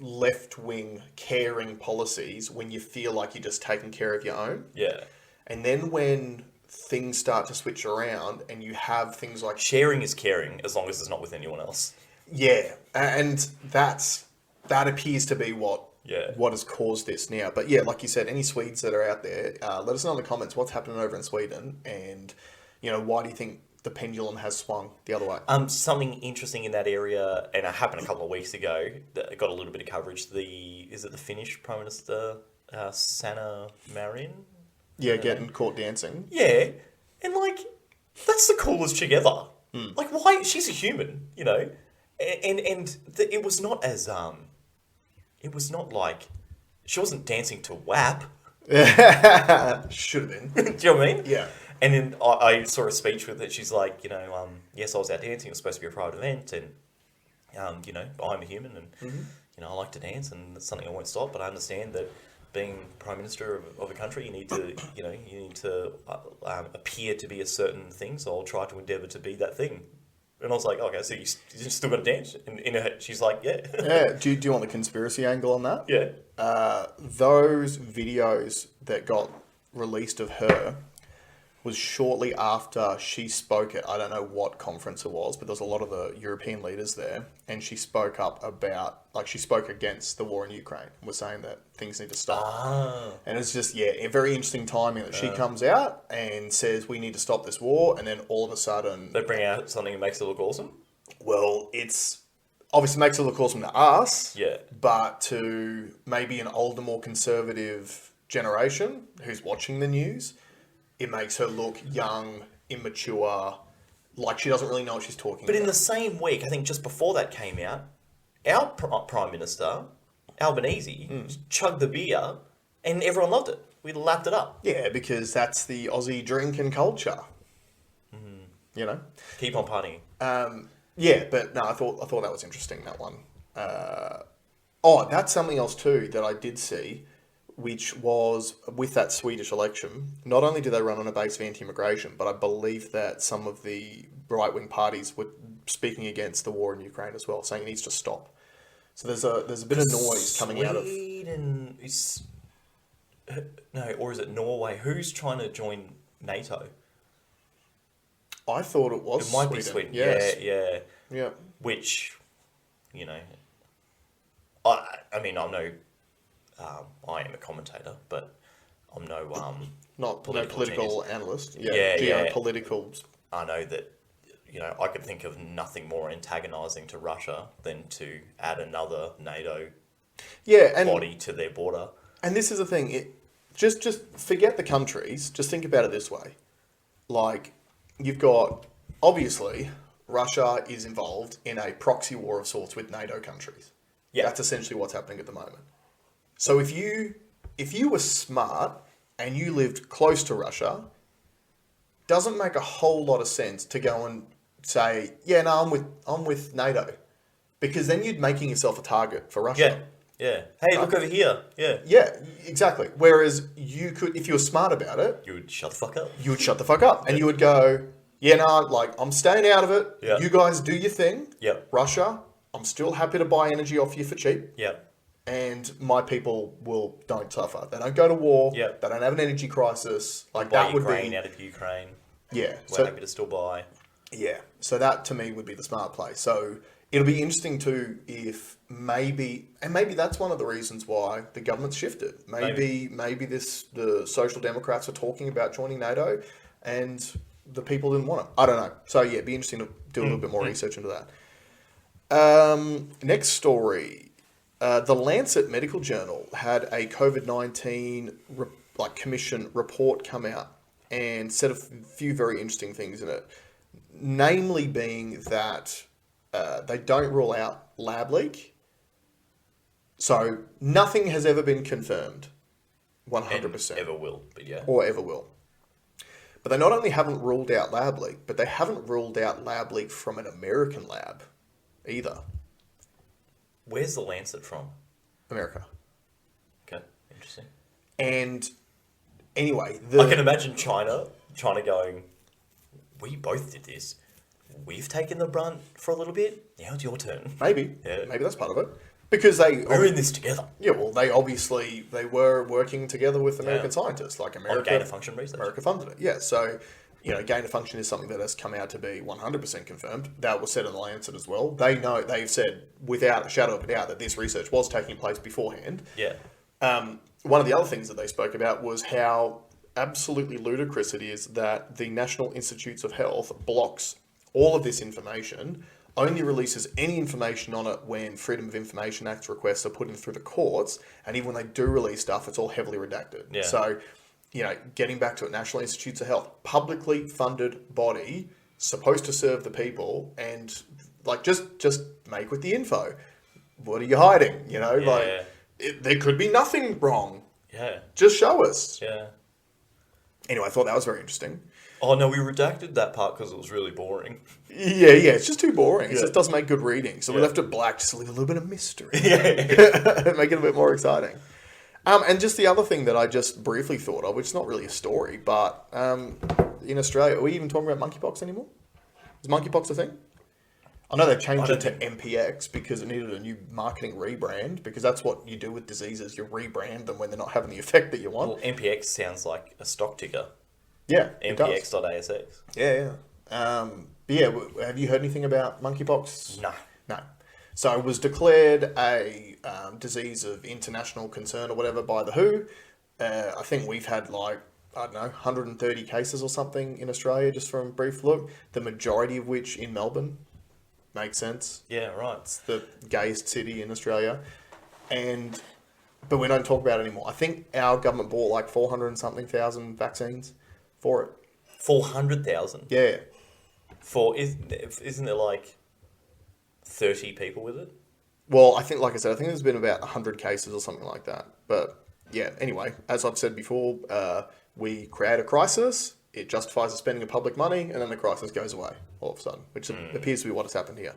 Speaker 1: left-wing caring policies when you feel like you're just taking care of your own.
Speaker 2: Yeah.
Speaker 1: And then when things start to switch around and you have things like...
Speaker 2: Sharing is caring, as long as it's not with anyone else.
Speaker 1: Yeah, and that appears to be what has caused this now. But yeah, like you said, any Swedes that are out there, let us know in the comments what's happening over in Sweden, and why do you think the pendulum has swung the other way?
Speaker 2: Something interesting in that area, and it happened a couple of weeks ago, that got a little bit of coverage. Is it the Finnish Prime Minister, Sanna Marin?
Speaker 1: Yeah, getting caught dancing.
Speaker 2: Yeah, and like, that's the coolest chick ever. Like, why? She's a human, and it was not as it was not like she wasn't dancing to WAP.
Speaker 1: Should have been.
Speaker 2: Do you know what I mean?
Speaker 1: Yeah.
Speaker 2: And then I saw a speech with it. She's like, yes, I was out dancing. It was supposed to be a private event, and I'm a human, and I like to dance, and it's something I won't stop. But I understand that being prime minister of a country, you need to appear to be a certain thing. So I'll try to endeavour to be that thing. And I was like, okay, so you still got to dance? And she's like, yeah.
Speaker 1: Yeah. Do you want the conspiracy angle on that?
Speaker 2: Yeah.
Speaker 1: Those videos that got released of her was shortly after she spoke at, I don't know what conference it was, but there was a lot of the European leaders there, and she spoke up about, she spoke against the war in Ukraine, and was saying that things need to stop. And it's just, a very interesting timing that she comes out and says, we need to stop this war, and then all of a sudden...
Speaker 2: They bring out something that makes it look awesome?
Speaker 1: Well, it's obviously makes it look awesome to us,
Speaker 2: yeah,
Speaker 1: but to maybe an older, more conservative generation who's watching the news... It makes her look young, immature, like she doesn't really know what she's talking about.
Speaker 2: But in the same week, I think just before that came out, our Prime Minister, Albanese, chugged the beer, and everyone loved it. We lapped it up.
Speaker 1: Yeah, because that's the Aussie drink and culture.
Speaker 2: Keep on partying.
Speaker 1: Yeah, but no, I thought that was interesting, that one. That's something else too that I did see, which was with that Swedish election. Not only did they run on a base of anti-immigration, but I believe that some of the right-wing parties were speaking against the war in Ukraine as well, saying it needs to stop. So there's a bit of noise coming out of...
Speaker 2: Sweden is... No, or is it Norway? Who's trying to join NATO?
Speaker 1: I thought it was
Speaker 2: It might
Speaker 1: Sweden.
Speaker 2: be Sweden.
Speaker 1: Yes.
Speaker 2: Yeah. Which, I mean, I'm no... I am a commentator, but I'm no
Speaker 1: not political analyst.
Speaker 2: Yeah,
Speaker 1: geopolitical.
Speaker 2: I know that I could think of nothing more antagonising to Russia than to add another NATO body to their border.
Speaker 1: And this is the thing. Just forget the countries. Just think about it this way. Like, you've got, obviously, Russia is involved in a proxy war of sorts with NATO countries.
Speaker 2: Yeah.
Speaker 1: That's essentially what's happening at the moment. So if you were smart and you lived close to Russia, doesn't make a whole lot of sense to go and say, yeah, no, I'm with NATO, because then you'd making yourself a target for Russia.
Speaker 2: Yeah. Hey, look over here. Yeah.
Speaker 1: Yeah, exactly. Whereas you could, if you were smart about it,
Speaker 2: you would shut the fuck up.
Speaker 1: You would shut the fuck up, and you would go, yeah, no, I'm staying out of it.
Speaker 2: Yeah.
Speaker 1: You guys do your thing.
Speaker 2: Yeah.
Speaker 1: Russia, I'm still happy to buy energy off you for cheap.
Speaker 2: Yeah.
Speaker 1: And my people don't suffer. They don't go to war.
Speaker 2: Yep.
Speaker 1: They don't have an energy crisis.
Speaker 2: Like that would be out of Ukraine.
Speaker 1: Yeah.
Speaker 2: We're happy to still buy.
Speaker 1: Yeah. So that to me would be the smart play. So it'll be interesting too if maybe that's one of the reasons why the government's shifted. Maybe the Social Democrats are talking about joining NATO, and the people didn't want it. I don't know. So yeah, it'd be interesting to do a little bit more research into that. Next story. The Lancet Medical Journal had a COVID-19 commission report come out and said a few very interesting things in it. Namely being that they don't rule out lab leak, So nothing has ever been confirmed,
Speaker 2: And
Speaker 1: 100%,
Speaker 2: ever will, but yeah.
Speaker 1: or ever will. But they not only haven't ruled out lab leak, but they haven't ruled out lab leak from an American lab either.
Speaker 2: Where's the Lancet from?
Speaker 1: America.
Speaker 2: Okay, interesting.
Speaker 1: And anyway,
Speaker 2: I can imagine China going, we both did this. We've taken the brunt for a little bit. Now it's your turn.
Speaker 1: maybe
Speaker 2: Yeah.
Speaker 1: that's part of it. Because
Speaker 2: We're in this together.
Speaker 1: yeah, well, they were working together with American scientists, like
Speaker 2: On
Speaker 1: America.
Speaker 2: gain of function research.
Speaker 1: America funded it, yeah. So, gain of function is something that has come out to be 100% confirmed. That was said in the Lancet as well. They've said without a shadow of a doubt that this research was taking place beforehand.
Speaker 2: Yeah.
Speaker 1: One of the other things that they spoke about was how absolutely ludicrous it is that the National Institutes of Health blocks all of this information, only releases any information on it when Freedom of Information Act requests are put in through the courts, and even when they do release stuff, it's all heavily redacted.
Speaker 2: Yeah.
Speaker 1: So, getting back to it, National Institutes of Health, publicly funded body, supposed to serve the people, and just make with the info. What are you hiding? There could be nothing wrong.
Speaker 2: Yeah.
Speaker 1: Just show us.
Speaker 2: Yeah.
Speaker 1: Anyway, I thought that was very interesting.
Speaker 2: Oh, no, we redacted that part because it was really boring.
Speaker 1: Yeah, it's just too boring. It
Speaker 2: Yeah.
Speaker 1: just doesn't make good reading. So we
Speaker 2: Yeah.
Speaker 1: left it black just to leave a little bit of mystery.
Speaker 2: Yeah.
Speaker 1: Make it a bit more exciting. And just the other thing that I just briefly thought of, which is not really a story, but in Australia, are we even talking about monkeypox anymore? Is monkeypox a thing? I know they've changed it to MPX because it needed a new marketing rebrand, because that's what you do with diseases. You rebrand them when they're not having the effect that you want.
Speaker 2: Well, MPX sounds like a stock ticker.
Speaker 1: Yeah, it does.
Speaker 2: MPX.ASX.
Speaker 1: Yeah. But yeah, have you heard anything about monkeypox? No. So it was declared a disease of international concern or whatever by the WHO. I think we've had 130 cases or something in Australia, just from a brief look. The majority of which in Melbourne. Makes sense.
Speaker 2: Yeah, right.
Speaker 1: It's the gayest city in Australia. But we don't talk about it anymore. I think our government bought 400 and something thousand vaccines for it.
Speaker 2: 400,000?
Speaker 1: Yeah.
Speaker 2: Isn't there 30 people with it?
Speaker 1: Well, I think there's been about 100 cases or something like that. But yeah, anyway, as I've said before, we create a crisis, it justifies the spending of public money, and then the crisis goes away all of a sudden, which appears to be what has happened here.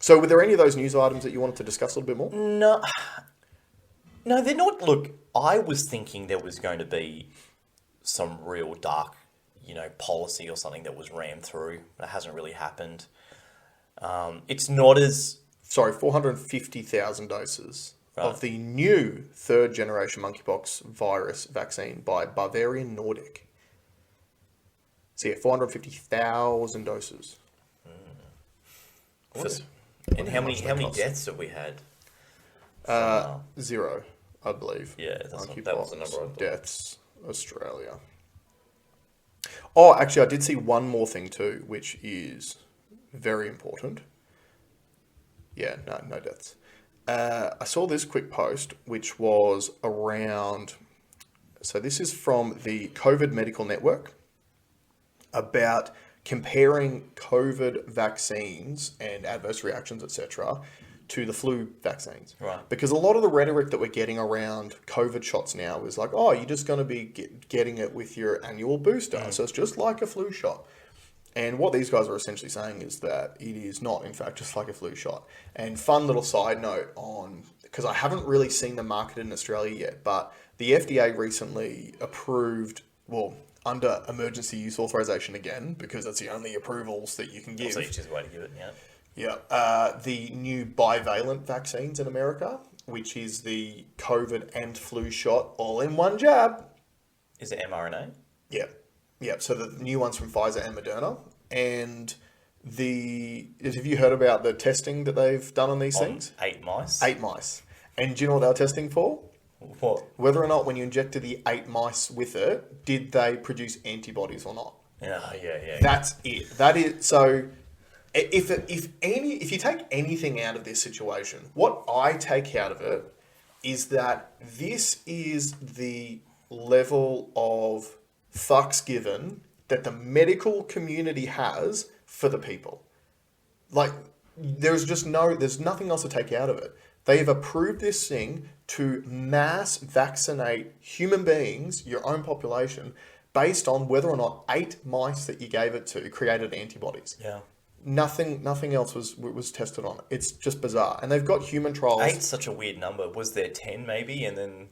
Speaker 1: So were there any of those news items that you wanted to discuss a little bit more?
Speaker 2: No, they're not. Look, I was thinking there was going to be some real dark, policy or something that was rammed through. But it hasn't really happened. It's not as...
Speaker 1: Sorry, 450,000 doses of the new third generation monkeypox virus vaccine by Bavarian Nordic. So yeah, 450,000 doses.
Speaker 2: And how many deaths have we had?
Speaker 1: 0, I believe.
Speaker 2: Yeah, that was the number I thought.
Speaker 1: Deaths, Australia. Oh, actually, I did see one more thing too, which is very important. Yeah, no deaths. I saw this quick post, which was around... So this is from the COVID Medical Network, about comparing COVID vaccines and adverse reactions, etc., to the flu vaccines.
Speaker 2: Right.
Speaker 1: Because a lot of the rhetoric that we're getting around COVID shots now is you're just going to be getting it with your annual booster. So it's just like a flu shot. And what these guys are essentially saying is that it is not, in fact, just like a flu shot. And fun little side note on, because I haven't really seen them marketed in Australia yet, but the FDA recently approved, under emergency use authorization again, because that's the only approvals that you can give.
Speaker 2: That's the easiest way to give it, yeah.
Speaker 1: Yeah. The new bivalent vaccines in America, which is the COVID and flu shot all in one jab.
Speaker 2: Is it mRNA?
Speaker 1: Yeah. Yeah. So the new ones from Pfizer and Moderna. And have you heard about the testing that they've done on these things?
Speaker 2: 8 mice?
Speaker 1: 8 mice. And do you know what they were testing for?
Speaker 2: What?
Speaker 1: Whether or not when you injected the 8 mice with it, did they produce antibodies or not?
Speaker 2: Yeah.
Speaker 1: That's it. That is so. If you take anything out of this situation, what I take out of it is that this is the level of fucks given that the medical community has for the people. There's nothing else to take out of it. They've approved this thing to mass vaccinate human beings, your own population, based on whether or not 8 mice that you gave it to created antibodies.
Speaker 2: Yeah.
Speaker 1: Nothing else was tested on it. It's just bizarre. And they've got human trials.
Speaker 2: 8's such a weird number. Was there 10 maybe, and then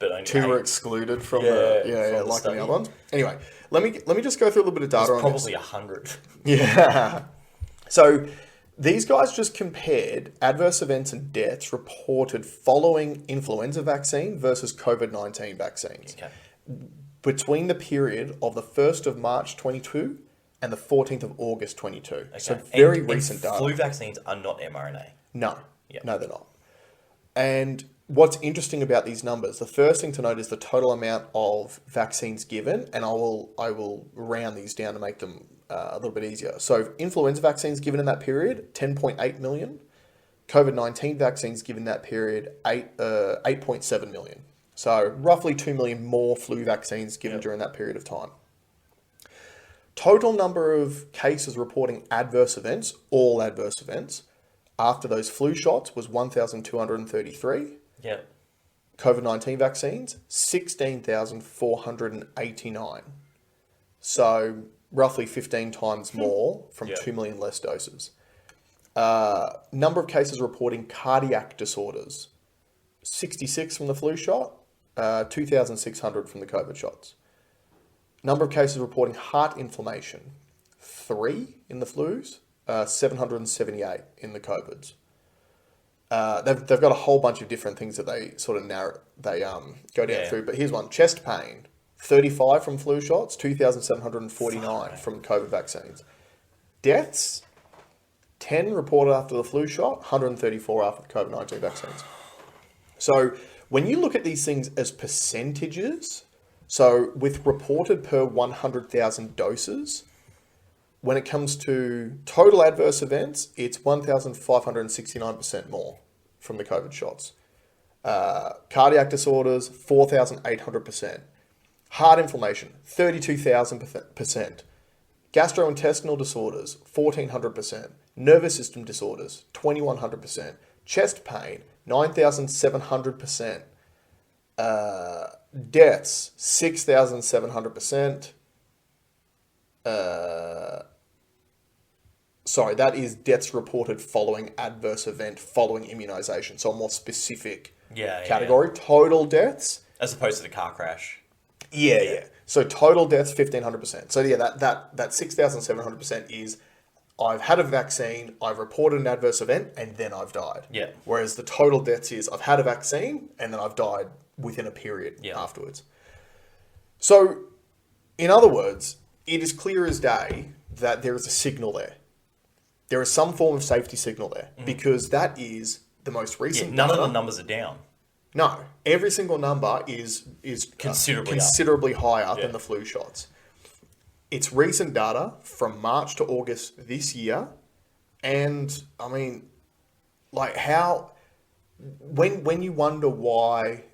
Speaker 2: but only
Speaker 1: 2
Speaker 2: 8?
Speaker 1: were excluded from
Speaker 2: from
Speaker 1: the like the other ones. Anyway, let me just go through a little bit of data on this.
Speaker 2: Probably 100.
Speaker 1: Yeah. So these guys just compared adverse events and deaths reported following influenza vaccine versus COVID-19 vaccines
Speaker 2: Okay.
Speaker 1: between the period of the 1st of March 22 and the 14th of August 22. Okay. So very recent data.
Speaker 2: Flu vaccines are not mRNA.
Speaker 1: No.
Speaker 2: Yeah.
Speaker 1: No, they're not. And what's interesting about these numbers, the first thing to note is the total amount of vaccines given, and I will round these down to make them a little bit easier. So influenza vaccines given in that period, 10.8 million. COVID-19 vaccines given that period, 8.7 million. So roughly 2 million more flu vaccines given during that period of time. Total number of cases reporting adverse events, all adverse events, after those flu shots was 1,233.
Speaker 2: Yeah.
Speaker 1: COVID-19 vaccines, 16,489. So roughly 15 times more from 2 million less doses. Number of cases reporting cardiac disorders, 66 from the flu shot, 2,600 from the COVID shots. Number of cases reporting heart inflammation, 3 in the flus, 778 in the COVIDs. They've got a whole bunch of different things that they sort of go down through. But here's one: chest pain, 35 from flu shots, 2,749 from COVID vaccines. Deaths, 10 reported after the flu shot, 134 after the COVID-19 vaccines. So when you look at these things as percentages, so with reported per 100,000 doses, when it comes to total adverse events, it's 1,569% more from the COVID shots. Cardiac disorders, 4,800%. Heart inflammation, 32,000%. Gastrointestinal disorders, 1,400%. Nervous system disorders, 2,100%. Chest pain, 9,700%. Deaths, 6,700%. Sorry, that is deaths reported following adverse event, following immunization. So a more specific category. Total deaths.
Speaker 2: As opposed to the car crash.
Speaker 1: Yeah. So total deaths, 1,500%. So yeah, that 6,700% is I've had a vaccine, I've reported an adverse event, and then I've died.
Speaker 2: Yeah.
Speaker 1: Whereas the total deaths is I've had a vaccine, and then I've died within a period afterwards. So, in other words, it is clear as day that there is a signal there. There is some form of safety signal there, because that is the most recent
Speaker 2: none
Speaker 1: data.
Speaker 2: of the numbers are down.
Speaker 1: No, every single number is considerably higher than the flu shots. It's recent data from March to August this year, and I mean, like when you wonder why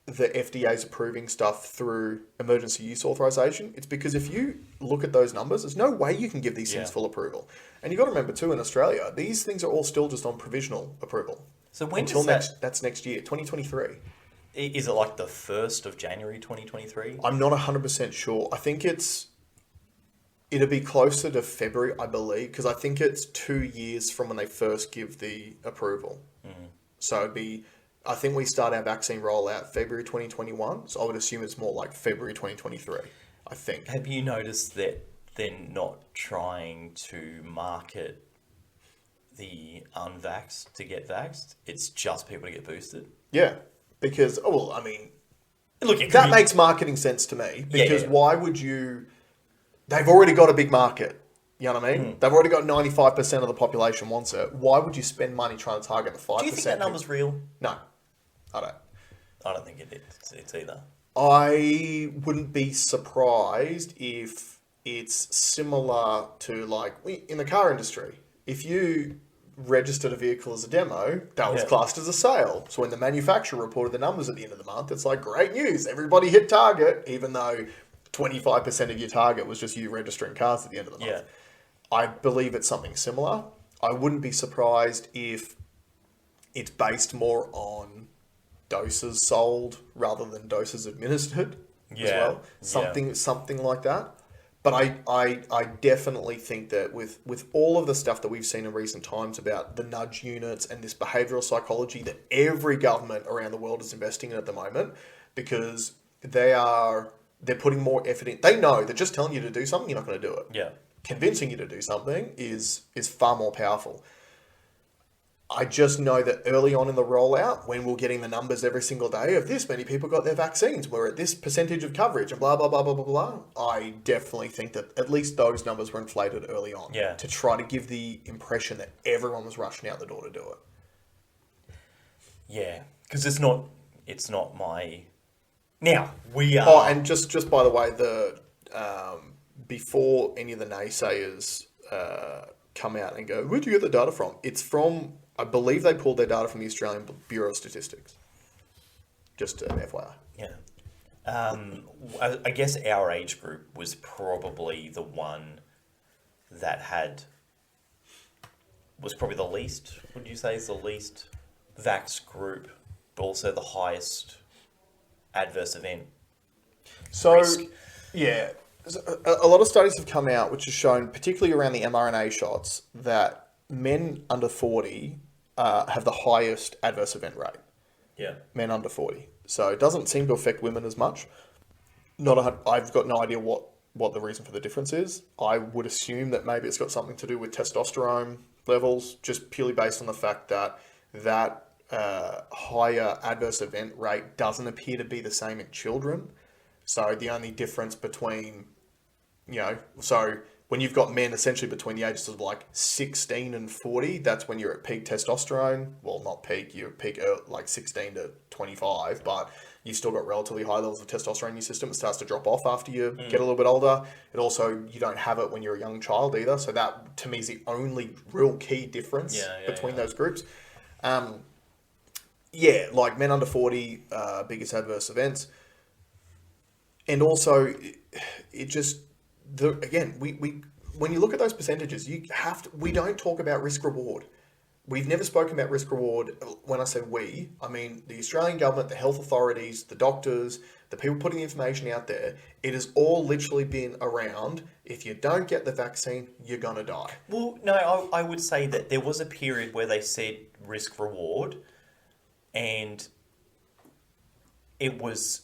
Speaker 1: the FDA is approving stuff through emergency use authorization, it's because if you look at those numbers, there's no way you can give these things full approval. And you've got to remember too, in Australia, these things are all still just on provisional approval.
Speaker 2: So when
Speaker 1: until that's next year, 2023.
Speaker 2: Is it like the 1st of January 2023?
Speaker 1: I'm not 100% sure. I think it'll be closer to February, I believe, because I think it's 2 years from when they first give the approval. So it'd be, I think we start our vaccine rollout February 2021, so I would assume it's more like February 2023, I think.
Speaker 2: Have you noticed that they're not trying to market the unvaxxed to get vaxxed? It's just people to get boosted?
Speaker 1: Yeah, because, I mean,
Speaker 2: look,
Speaker 1: that makes marketing sense to me, because why would you... They've already got a big market. You know what I mean? They've already got 95% of the population wants it. Why would you spend money trying to target the 5%?
Speaker 2: Do you think that number's real?
Speaker 1: No, I don't.
Speaker 2: I don't think it's either.
Speaker 1: I wouldn't be surprised if it's similar to, like, in the car industry. If you registered a vehicle as a demo, that was classed as a sale. So when the manufacturer reported the numbers at the end of the month, it's like, great news, everybody hit target, even though 25% of your target was just you registering cars at the end of the month.
Speaker 2: Yeah.
Speaker 1: I believe it's something similar. I wouldn't be surprised if it's based more on doses sold rather than doses administered as well. Something like that. But I definitely think that with all of the stuff that we've seen in recent times about the nudge units and this behavioural psychology that every government around the world is investing in at the moment, because they're putting more effort in. They know that just telling you to do something, you're not going to do it.
Speaker 2: Yeah.
Speaker 1: Convincing you to do something is far more powerful. I just know that early on in the rollout, when we're getting the numbers every single day of this many people got their vaccines, we're at this percentage of coverage and blah, blah, blah, blah, blah, blah. I definitely think that at least those numbers were inflated early on to try to give the impression that everyone was rushing out the door to do it.
Speaker 2: Yeah, because it's not my... Now, we are...
Speaker 1: Oh, and just by the way, before any of the naysayers come out and go, where'd you get the data from? It's from... I believe they pulled their data from the Australian Bureau of Statistics. Just an FYI.
Speaker 2: Yeah. I guess our age group was probably the one that was probably the least, would you say is the least vax group, but also the highest adverse event risk.
Speaker 1: Yeah. A lot of studies have come out which have shown, particularly around the mRNA shots, that men under 40 have the highest adverse event rate.
Speaker 2: Yeah.
Speaker 1: Men under 40. So it doesn't seem to affect women as much. I've got no idea what the reason for the difference is. I would assume that maybe it's got something to do with testosterone levels, just purely based on the fact that higher adverse event rate doesn't appear to be the same in children. So the only difference between, so when you've got men essentially between the ages of like 16 and 40, that's when you're at peak testosterone. Well, not peak, you're at peak like 16 to 25, but you've still got relatively high levels of testosterone in your system. It starts to drop off after you get a little bit older. It also, you don't have it when you're a young child either. So that, to me, is the only real key difference between those groups. Like men under 40, biggest adverse events. And also, it just... when you look at those percentages, we don't talk about risk reward. We've never spoken about risk reward. When I say we, I mean the Australian government, the health authorities, the doctors, the people putting the information out there. It has all literally been around, if you don't get the vaccine, you're going to die.
Speaker 2: Well, no, I would say that there was a period where they said risk reward, and it was...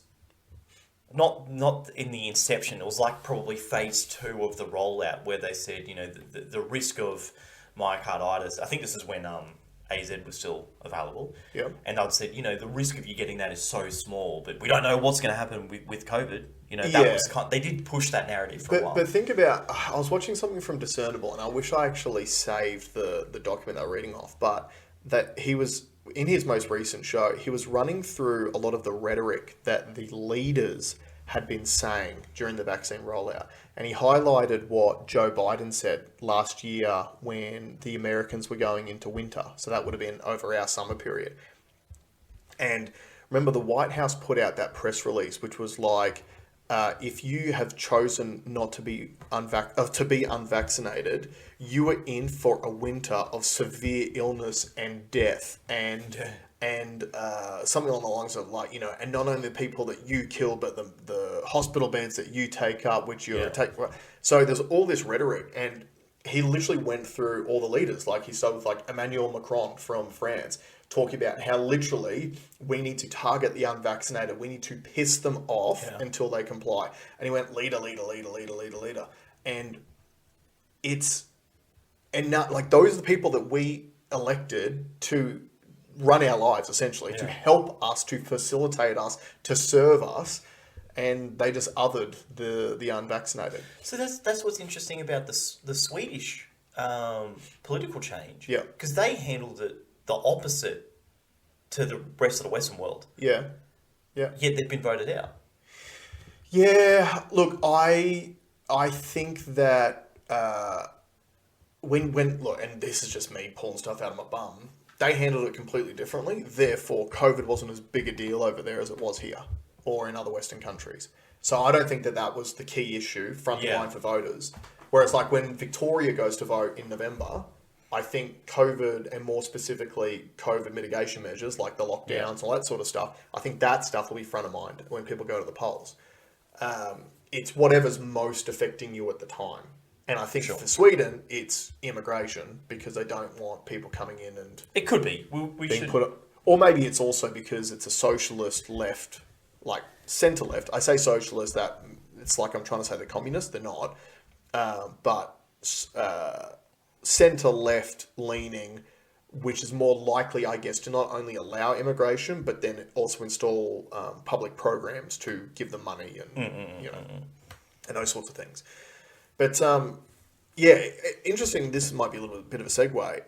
Speaker 2: Not in the inception. It was like probably phase 2 of the rollout where they said, the risk of myocarditis. I think this is when AZ was still available.
Speaker 1: Yeah.
Speaker 2: And I'd said, the risk of you getting that is so small, but we don't know what's going to happen with COVID. That was they did push that narrative for a while.
Speaker 1: But think about, I was watching something from Discernible, and I wish I actually saved the document they were reading off, but that he was... in his most recent show, he was running through a lot of the rhetoric that the leaders had been saying during the vaccine rollout. And he highlighted what Joe Biden said last year when the Americans were going into winter. So that would have been over our summer period. And remember, the White House put out that press release, which was like, if you have chosen not to be unvaccinated, you are in for a winter of severe illness and death, and something along the lines of like, and not only the people that you kill, but the hospital beds that you take up, which you take. So there's all this rhetoric, and he literally went through all the leaders. Like he started with like Emmanuel Macron from France, talking about how literally we need to target the unvaccinated. We need to piss them off until they comply. And he went leader. And not like those are the people that we elected to run our lives, essentially, to help us, to facilitate us, to serve us. And they just othered the unvaccinated.
Speaker 2: So that's what's interesting about the Swedish political change.
Speaker 1: Yeah.
Speaker 2: Because they handled it the opposite to the rest of the Western world.
Speaker 1: Yeah.
Speaker 2: Yet they've been voted out.
Speaker 1: Yeah. Look, I think that when look, and this is just me pulling stuff out of my bum, they handled it completely differently. Therefore, COVID wasn't as big a deal over there as it was here or in other Western countries. So I don't think that was the key issue front of mind for voters. Whereas like when Victoria goes to vote in November, I think COVID, and more specifically COVID mitigation measures like the lockdowns, all that sort of stuff, I think that stuff will be front of mind when people go to the polls. It's whatever's most affecting you at the time. And I think for Sweden, it's immigration, because they don't want people coming in and
Speaker 2: It could be. We
Speaker 1: being
Speaker 2: should.
Speaker 1: put up. Or maybe it's also because it's a socialist left, like centre left. I say socialist, that it's like I'm trying to say they're communists. They're not. But centre left leaning, which is more likely, I guess, to not only allow immigration, but then also install public programs to give them money and and those sorts of things. But yeah, interesting. This might be a little bit of a segue.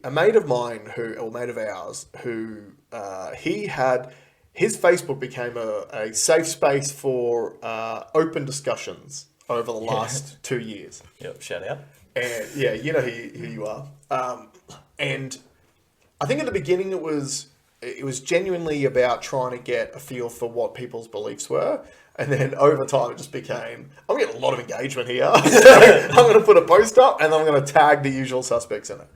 Speaker 1: A mate of mine mate of ours, who he had his Facebook became a safe space for open discussions over the last 2 years.
Speaker 2: Yep, shout out.
Speaker 1: And yeah, you know who you are. And I think at the beginning it was genuinely about trying to get a feel for what people's beliefs were. And then over time it just became, I'm getting a lot of engagement here. So I'm going to put a post up and I'm going to tag the usual suspects in it.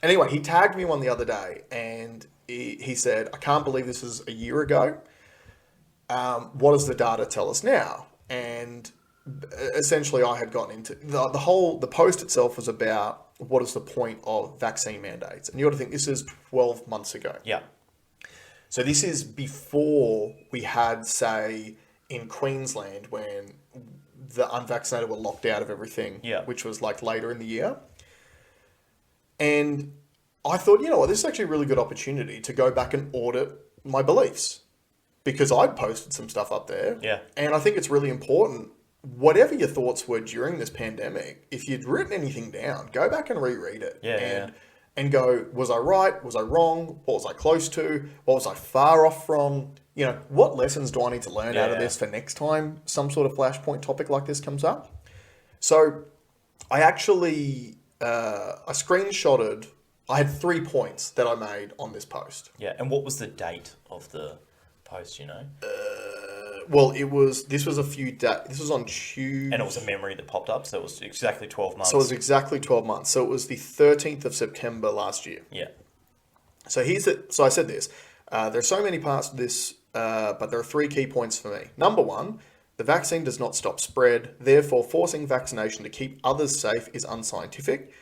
Speaker 1: Anyway, he tagged me one the other day and he said, I can't believe this is a year ago. What does the data tell us now? And essentially I had gotten into the post itself was about what is the point of vaccine mandates. And you got to think this is 12 months ago.
Speaker 2: Yeah.
Speaker 1: So this is before we had, say, in Queensland when the unvaccinated were locked out of everything, which was like later in the year. And I thought, you know what, this is actually a really good opportunity to go back and audit my beliefs, because I'd posted some stuff up there.
Speaker 2: Yeah.
Speaker 1: And I think it's really important, whatever your thoughts were during this pandemic, if you'd written anything down, go back and reread it. And go, was I right? Was I wrong? What was I close to? What was I far off from? You know, what lessons do I need to learn out of this for next time some sort of flashpoint topic like this comes up? So I actually, I screenshotted, I had 3 points that I made on this post.
Speaker 2: Yeah, and what was the date of the post, you know?
Speaker 1: Well, this was on Tuesday.
Speaker 2: And it was a memory that popped up, so it was exactly 12 months.
Speaker 1: So it was exactly 12 months. So it was the 13th of September last year.
Speaker 2: Yeah.
Speaker 1: So I said this. There's so many parts to this, but there are 3 key points for me. Number 1, the vaccine does not stop spread. Therefore, forcing vaccination to keep others safe is unscientific.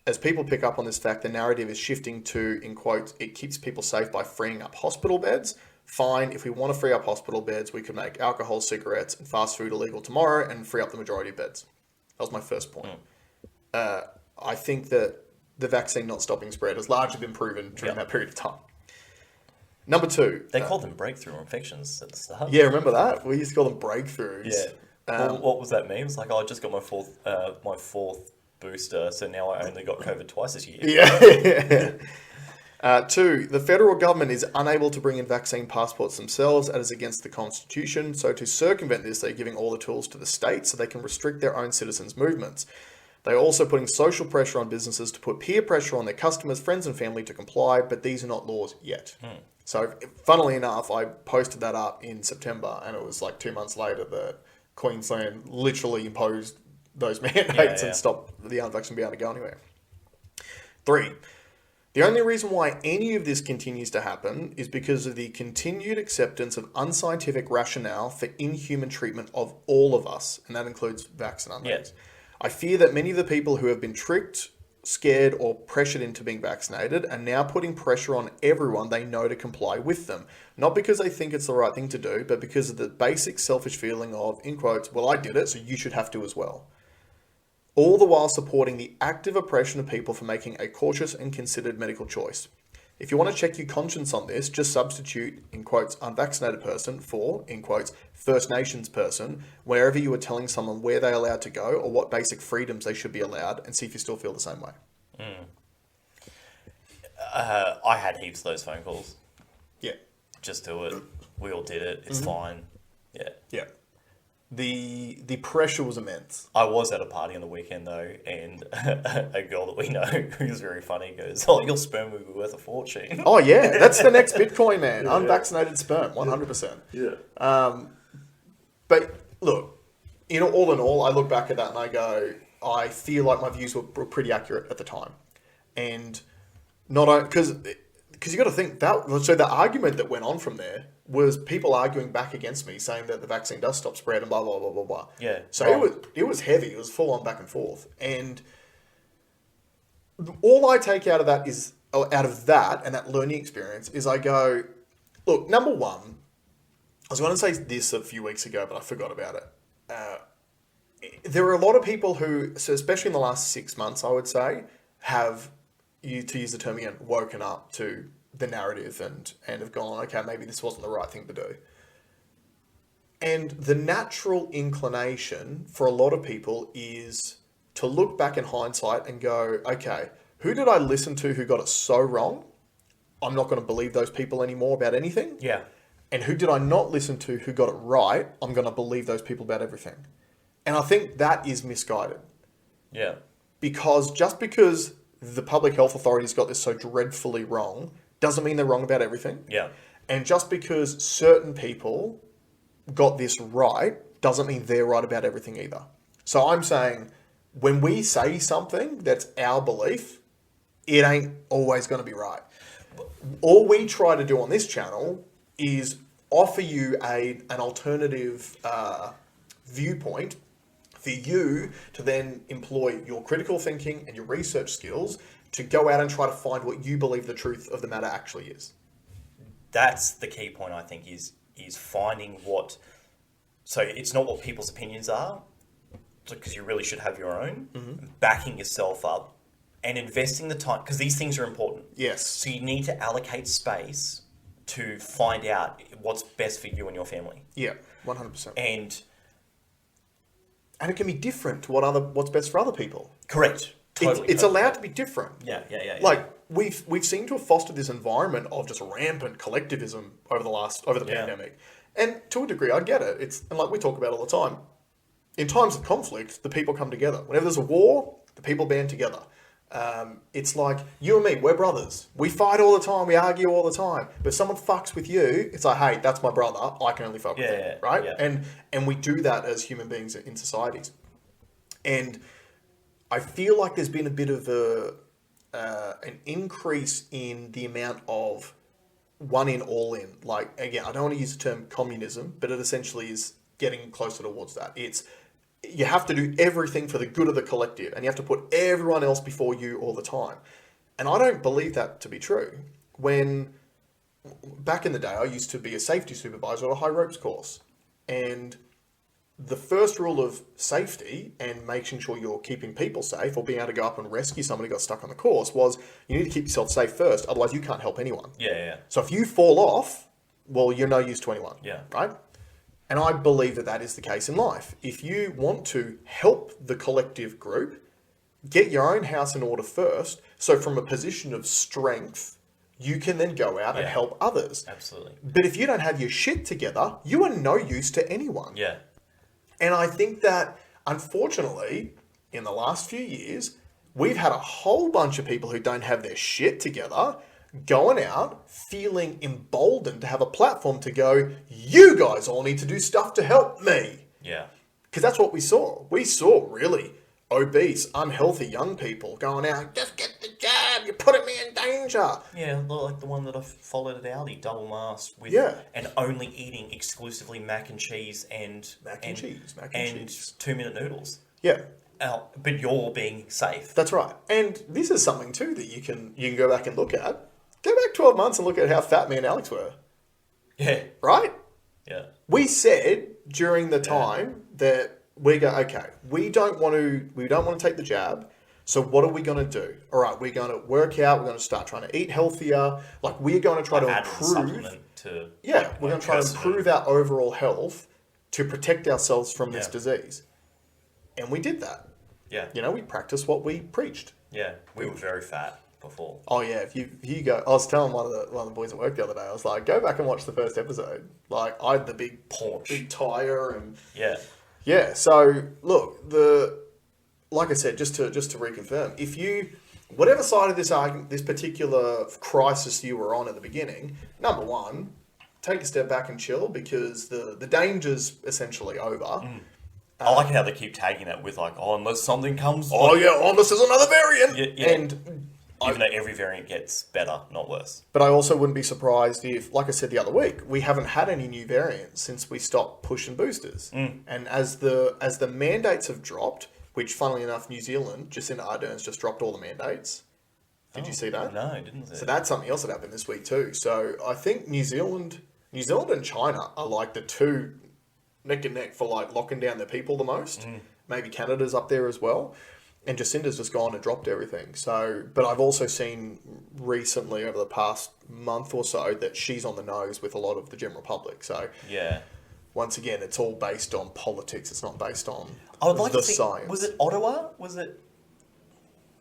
Speaker 1: As people pick up on this fact, the narrative is shifting to, in quotes, it keeps people safe by freeing up hospital beds. Fine, if we want to free up hospital beds, we could make alcohol, cigarettes, and fast food illegal tomorrow and free up the majority of beds. That was my first point. I think that the vaccine not stopping spread has largely been proven during that period of time. Number 2.
Speaker 2: They called them breakthrough infections at the start.
Speaker 1: Yeah, remember that? We used to call them breakthroughs.
Speaker 2: Yeah. What was that meme? It's like, I just got my fourth booster, so now I only got COVID twice this year.
Speaker 1: Yeah. 2, the federal government is unable to bring in vaccine passports themselves, as is against the Constitution. So to circumvent this, they're giving all the tools to the states so they can restrict their own citizens' movements. They're also putting social pressure on businesses to put peer pressure on their customers, friends and family to comply, but these are not laws yet. So funnily enough, I posted that up in September, and it was like 2 months later that Queensland literally imposed those mandates and stopped the unvaccinated from being able to go anywhere. 3, the only reason why any of this continues to happen is because of the continued acceptance of unscientific rationale for inhuman treatment of all of us, and that includes vax and unvax. I fear that many of the people who have been tricked, scared, or pressured into being vaccinated are now putting pressure on everyone they know to comply with them. Not because they think it's the right thing to do, but because of the basic selfish feeling of, in quotes, well, I did it, so you should have to as well. All the while supporting the active oppression of people for making a cautious and considered medical choice. If you want to check your conscience on this, just substitute, in quotes, unvaccinated person for, in quotes, First Nations person, wherever you are telling someone where they're allowed to go or what basic freedoms they should be allowed, and see if you still feel the same way.
Speaker 2: I had heaps of those phone calls.
Speaker 1: Yeah.
Speaker 2: Just do it. We all did it. It's fine. Yeah.
Speaker 1: Yeah. The pressure was immense.
Speaker 2: I was at a party on the weekend though, and a girl that we know who's very funny goes, "Oh, your sperm will be worth a fortune."
Speaker 1: Oh yeah, that's the next Bitcoin, man. Unvaccinated sperm, 100%.
Speaker 2: Yeah.
Speaker 1: But look, all in all, I look back at that and I go, I feel like my views were pretty accurate at the time. And not because you got to think that. So the argument that went on from there was people arguing back against me, saying that the vaccine does stop spread and blah blah blah blah blah.
Speaker 2: Yeah.
Speaker 1: So it was heavy. It was full on back and forth. And all I take out of that and that learning experience is I go, look, number one, I was going to say this a few weeks ago, but I forgot about it. There are a lot of people who, so especially in the last 6 months, I would say, have, to use the term again, woken up to the narrative and have gone, okay, maybe this wasn't the right thing to do. And the natural inclination for a lot of people is to look back in hindsight and go, okay, who did I listen to who got it so wrong? I'm not going to believe those people anymore about anything.
Speaker 2: Yeah.
Speaker 1: And who did I not listen to who got it right? I'm going to believe those people about everything. And I think that is misguided.
Speaker 2: Yeah.
Speaker 1: Because just because the public health authorities got this so dreadfully wrong doesn't mean they're wrong about everything.
Speaker 2: Yeah.
Speaker 1: And just because certain people got this right doesn't mean they're right about everything either. So I'm saying when we say something that's our belief, it ain't always going to be right. All we try to do on this channel is offer you an alternative viewpoint for you to then employ your critical thinking and your research skills to go out and try to find what you believe the truth of the matter actually is.
Speaker 2: That's the key point, I think, is finding what... So it's not what people's opinions are, because you really should have your own, backing yourself up and investing the time, because these things are important.
Speaker 1: Yes.
Speaker 2: So you need to allocate space to find out what's best for you and your family.
Speaker 1: Yeah, 100%.
Speaker 2: And
Speaker 1: it can be different to what's best for other people.
Speaker 2: correct. Totally.
Speaker 1: It's allowed to be different.
Speaker 2: Yeah.
Speaker 1: Like we've seemed to have fostered this environment of just rampant collectivism over the pandemic, and to a degree, I get it. And like we talk about all the time, in times of conflict, the people come together. Whenever there's a war, the people band together. It's like you and me, we're brothers. We fight all the time, we argue all the time. But if someone fucks with you, it's like, hey, that's my brother. I can only fuck with him, right?
Speaker 2: Yeah.
Speaker 1: And we do that as human beings in societies. And I feel like there's been a bit of an increase in the amount of one in, all in. Like, again, I don't want to use the term communism, but it essentially is getting closer towards that. It's, you have to do everything for the good of the collective, and you have to put everyone else before you all the time. And I don't believe that to be true. When, back in the day, I used to be a safety supervisor at a high ropes course. And the first rule of safety and making sure you're keeping people safe or being able to go up and rescue somebody who got stuck on the course was you need to keep yourself safe first, otherwise you can't help anyone.
Speaker 2: Yeah.
Speaker 1: So if you fall off, well, you're no use to anyone.
Speaker 2: Yeah.
Speaker 1: Right? And I believe that is the case in life. If you want to help the collective group, get your own house in order first, so from a position of strength, you can then go out and help others.
Speaker 2: Absolutely.
Speaker 1: But if you don't have your shit together, you are no use to anyone.
Speaker 2: Yeah.
Speaker 1: And I think that, unfortunately, in the last few years, we've had a whole bunch of people who don't have their shit together going out, feeling emboldened to have a platform to go, you guys all need to do stuff to help me.
Speaker 2: Yeah.
Speaker 1: Because that's what we saw. We saw really obese, unhealthy young people going out, just get the jab, you're putting me in danger.
Speaker 2: Yeah, like the one that I followed at Aldi, double masked with, and only eating exclusively mac and cheese and
Speaker 1: Mac and cheese.
Speaker 2: 2-minute noodles.
Speaker 1: Yeah.
Speaker 2: But you're being safe.
Speaker 1: That's right. And this is something too that you can go back and look at. Go back 12 months and look at how fat me and Alex were.
Speaker 2: Yeah.
Speaker 1: Right?
Speaker 2: Yeah.
Speaker 1: We said during the time that we go, okay, we don't want to take the jab. So what are we going to do? All right, we're going to work out. We're going to start trying to eat healthier. Like, we're going to try to improve. We're going to try to improve our overall health to protect ourselves from this disease. And we did that.
Speaker 2: Yeah.
Speaker 1: You know, we practiced what we preached.
Speaker 2: Yeah. We were very fat before.
Speaker 1: Oh yeah, if you go, I was telling one of the boys at work the other day, I was like, go back and watch the first episode. Like, I had the big
Speaker 2: paunch,
Speaker 1: big tire, and
Speaker 2: yeah.
Speaker 1: So look, like I said, just to reconfirm, if you, whatever side of this argument, this particular crisis you were on at the beginning, number one, take a step back and chill, because the danger's essentially over.
Speaker 2: I like how they keep tagging that with like, unless something comes.
Speaker 1: Unless there's another variant.
Speaker 2: Yeah.
Speaker 1: And
Speaker 2: Even though every variant gets better, not worse.
Speaker 1: But I also wouldn't be surprised if, like I said the other week, we haven't had any new variants since we stopped pushing boosters. And as the mandates have dropped, which funnily enough, New Zealand, Jacinda Ardern's just dropped all the mandates. Did you see that?
Speaker 2: No, I didn't see
Speaker 1: So that's something else that happened this week too. So I think New Zealand and China are like the two neck and neck for like locking down their people the most. Maybe Canada's up there as well. And Jacinda's just gone and dropped everything. So, but I've also seen recently over the past month or so that she's on the nose with a lot of the general public. So
Speaker 2: yeah,
Speaker 1: once again, it's all based on politics. It's not based on
Speaker 2: I would like
Speaker 1: the
Speaker 2: to think,
Speaker 1: science.
Speaker 2: Was it Ottawa?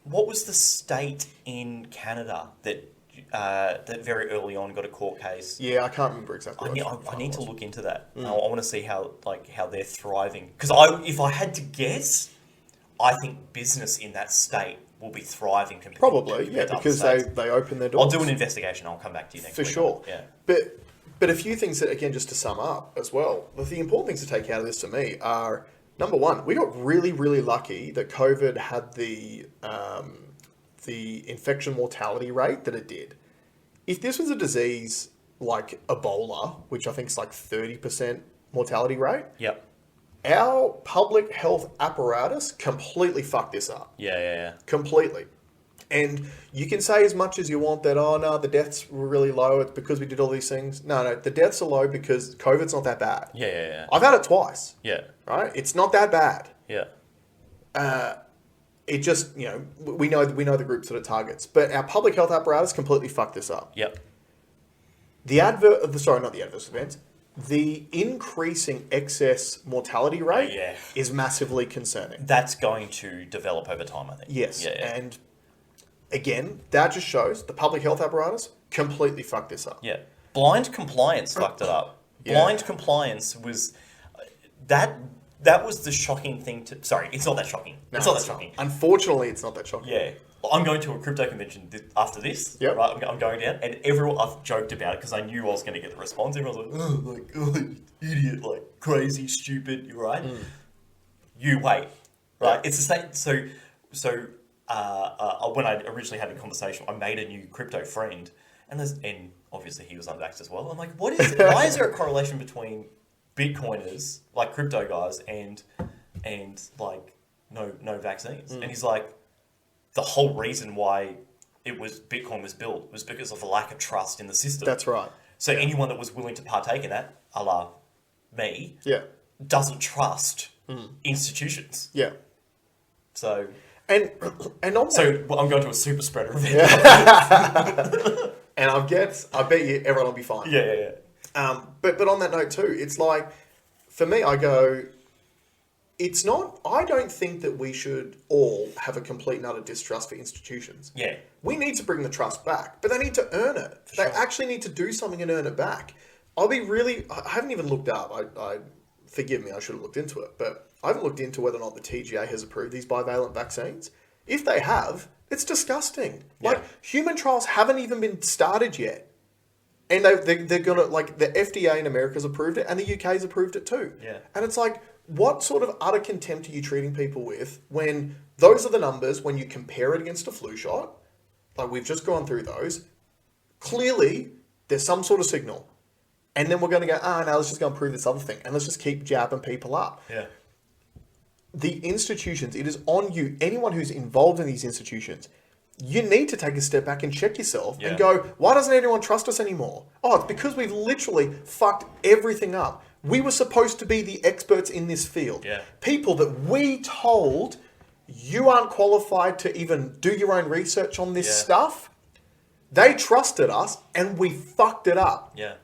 Speaker 2: What was the state in Canada that very early on got a court case?
Speaker 1: Yeah, I can't remember exactly.
Speaker 2: I need to look into that. I want to see how they're thriving. Because if I had to guess, I think business in that state will be thriving compared
Speaker 1: Probably,
Speaker 2: to
Speaker 1: yeah,
Speaker 2: other
Speaker 1: because
Speaker 2: states.
Speaker 1: they open their doors.
Speaker 2: I'll do an investigation. I'll come back to you next
Speaker 1: For
Speaker 2: week.
Speaker 1: sure.
Speaker 2: Yeah.
Speaker 1: But a few things that, again, just to sum up as well, the important things to take out of this to me are, number one, we got really, really lucky that COVID had the infection mortality rate that it did. If this was a disease like Ebola, which I think is like 30% mortality rate,
Speaker 2: Yep.
Speaker 1: our public health apparatus completely fucked this up.
Speaker 2: Yeah.
Speaker 1: Completely. And you can say as much as you want that, oh no, the deaths were really low, it's because we did all these things. No, the deaths are low because COVID's not that bad.
Speaker 2: Yeah.
Speaker 1: I've had it twice.
Speaker 2: Yeah.
Speaker 1: Right? It's not that bad.
Speaker 2: Yeah.
Speaker 1: It just, we know the groups that it targets. But our public health apparatus completely fucked this up.
Speaker 2: Yep.
Speaker 1: Not the adverse events. The increasing excess mortality rate is massively concerning.
Speaker 2: That's going to develop over time, I think.
Speaker 1: Yes.
Speaker 2: Yeah.
Speaker 1: And again, that just shows the public health apparatus completely fucked this up.
Speaker 2: Yeah. Blind compliance fucked it up.
Speaker 1: Yeah.
Speaker 2: Blind compliance was... That was the shocking thing to... Sorry, it's not that shocking.
Speaker 1: No,
Speaker 2: it's not that shocking.
Speaker 1: Unfortunately, it's not that shocking.
Speaker 2: Yeah. I'm going to a crypto convention after this.
Speaker 1: Yep.
Speaker 2: Right, I'm going down, and I've joked about it because I knew I was going to get the response. Everyone's like, oh, idiot, like, crazy, stupid, you're right. You wait. Right?
Speaker 1: Yeah.
Speaker 2: It's the same... So when I originally had a conversation, I made a new crypto friend, and obviously he was unvaxxed as well. I'm like, what is it? Why is there a correlation between Bitcoiners, like crypto guys, and like no vaccines? And he's like, the whole reason why Bitcoin was built was because of the lack of trust in the system.
Speaker 1: That's right.
Speaker 2: So anyone that was willing to partake in that, a la me, doesn't trust institutions.
Speaker 1: Yeah.
Speaker 2: So
Speaker 1: And on
Speaker 2: so I'm going to a super spreader event.
Speaker 1: and I bet you everyone will be fine.
Speaker 2: Yeah.
Speaker 1: But on that note too, it's like, for me, I go, I don't think that we should all have a complete and utter distrust for institutions.
Speaker 2: Yeah.
Speaker 1: We need to bring the trust back, but they need to earn it. They actually need to do something and earn it back. I haven't even looked up, forgive me, I should have looked into it, but I haven't looked into whether or not the TGA has approved these bivalent vaccines. If they have, it's disgusting.
Speaker 2: Yeah.
Speaker 1: Like, human trials haven't even been started yet. And they're going to, like, the FDA in America's approved it and the UK's approved it too.
Speaker 2: Yeah.
Speaker 1: And it's like, what sort of utter contempt are you treating people with when those are the numbers, when you compare it against a flu shot? Like, we've just gone through those. Clearly, there's some sort of signal. And then we're going to go, no, let's just go and prove this other thing. And let's just keep jabbing people up.
Speaker 2: Yeah.
Speaker 1: The institutions, it is on you, anyone who's involved in these institutions, you need to take a step back and check yourself and go, why doesn't anyone trust us anymore? Oh, it's because we've literally fucked everything up. We were supposed to be the experts in this field.
Speaker 2: Yeah.
Speaker 1: People that we told, you aren't qualified to even do your own research on this stuff. They trusted us and we fucked it up.
Speaker 2: Yeah.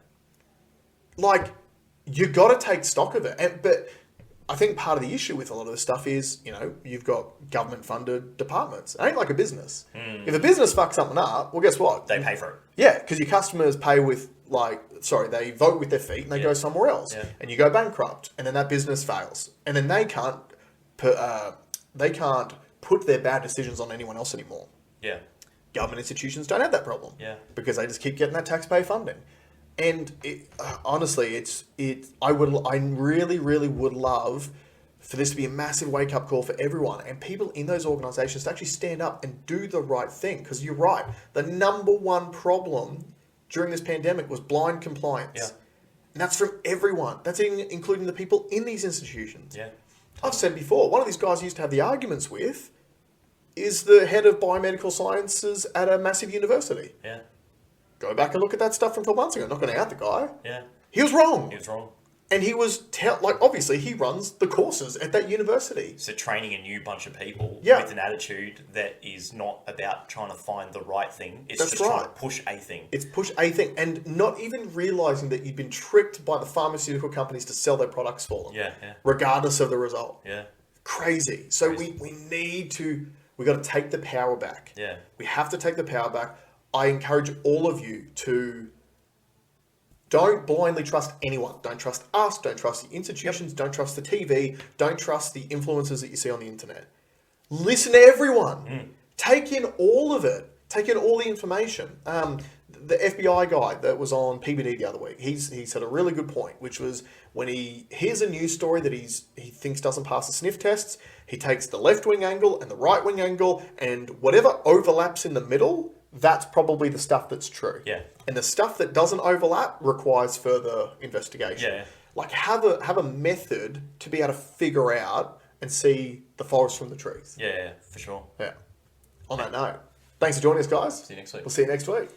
Speaker 1: Like, you got to take stock of it. But I think part of the issue with a lot of this stuff is, you've got government-funded departments. It ain't like a business. If a business fucks something up, well, guess what?
Speaker 2: They pay for it.
Speaker 1: Yeah, because your customers pay with, they vote with their feet and they go somewhere else.
Speaker 2: Yeah.
Speaker 1: And you go bankrupt, and then that business fails. And then they can't put their bad decisions on anyone else anymore.
Speaker 2: Yeah.
Speaker 1: Government institutions don't have that problem.
Speaker 2: Yeah.
Speaker 1: Because they just keep getting that taxpayer funding. And honestly, I really, really would love for this to be a massive wake-up call for everyone and people in those organizations to actually stand up and do the right thing. Because you're right, the number one problem during this pandemic was blind compliance.
Speaker 2: Yeah.
Speaker 1: And that's from everyone. That's including the people in these institutions.
Speaker 2: Yeah.
Speaker 1: I've said before, one of these guys I used to have the arguments with is the head of biomedical sciences at a massive university.
Speaker 2: Yeah.
Speaker 1: Go back and look at that stuff from 12 months ago. I'm not going to out the guy.
Speaker 2: Yeah.
Speaker 1: He was wrong.
Speaker 2: He was wrong.
Speaker 1: And he was, obviously, he runs the courses at that university.
Speaker 2: So training a new bunch of people
Speaker 1: Yeah.
Speaker 2: with an attitude that is not about trying to find the right thing. It's
Speaker 1: That's
Speaker 2: just trying to
Speaker 1: right.
Speaker 2: push a thing.
Speaker 1: It's push a thing. And not even realizing that you've been tricked by the pharmaceutical companies to sell their products for them.
Speaker 2: Yeah, yeah.
Speaker 1: Regardless of the result.
Speaker 2: Yeah.
Speaker 1: Crazy. So
Speaker 2: Crazy.
Speaker 1: we got to take the power back.
Speaker 2: Yeah.
Speaker 1: We have to take the power back. I encourage all of you to don't blindly trust anyone. Don't trust us. Don't trust the institutions. Don't trust the TV. Don't trust the influencers that you see on the internet. Listen to everyone. Take in all of it. Take in all the information. The FBI guy that was on PBD the other week, he said a really good point, which was when he hears a news story that he thinks doesn't pass the sniff tests, he takes the left-wing angle and the right-wing angle, and whatever overlaps in the middle, that's probably the stuff that's true.
Speaker 2: Yeah.
Speaker 1: And the stuff that doesn't overlap requires further investigation.
Speaker 2: Yeah.
Speaker 1: Like have a method to be able to figure out and see the forest from the trees.
Speaker 2: Yeah, for sure.
Speaker 1: Yeah. On that note, thanks for joining us, guys.
Speaker 2: See you next week.
Speaker 1: We'll see you next week.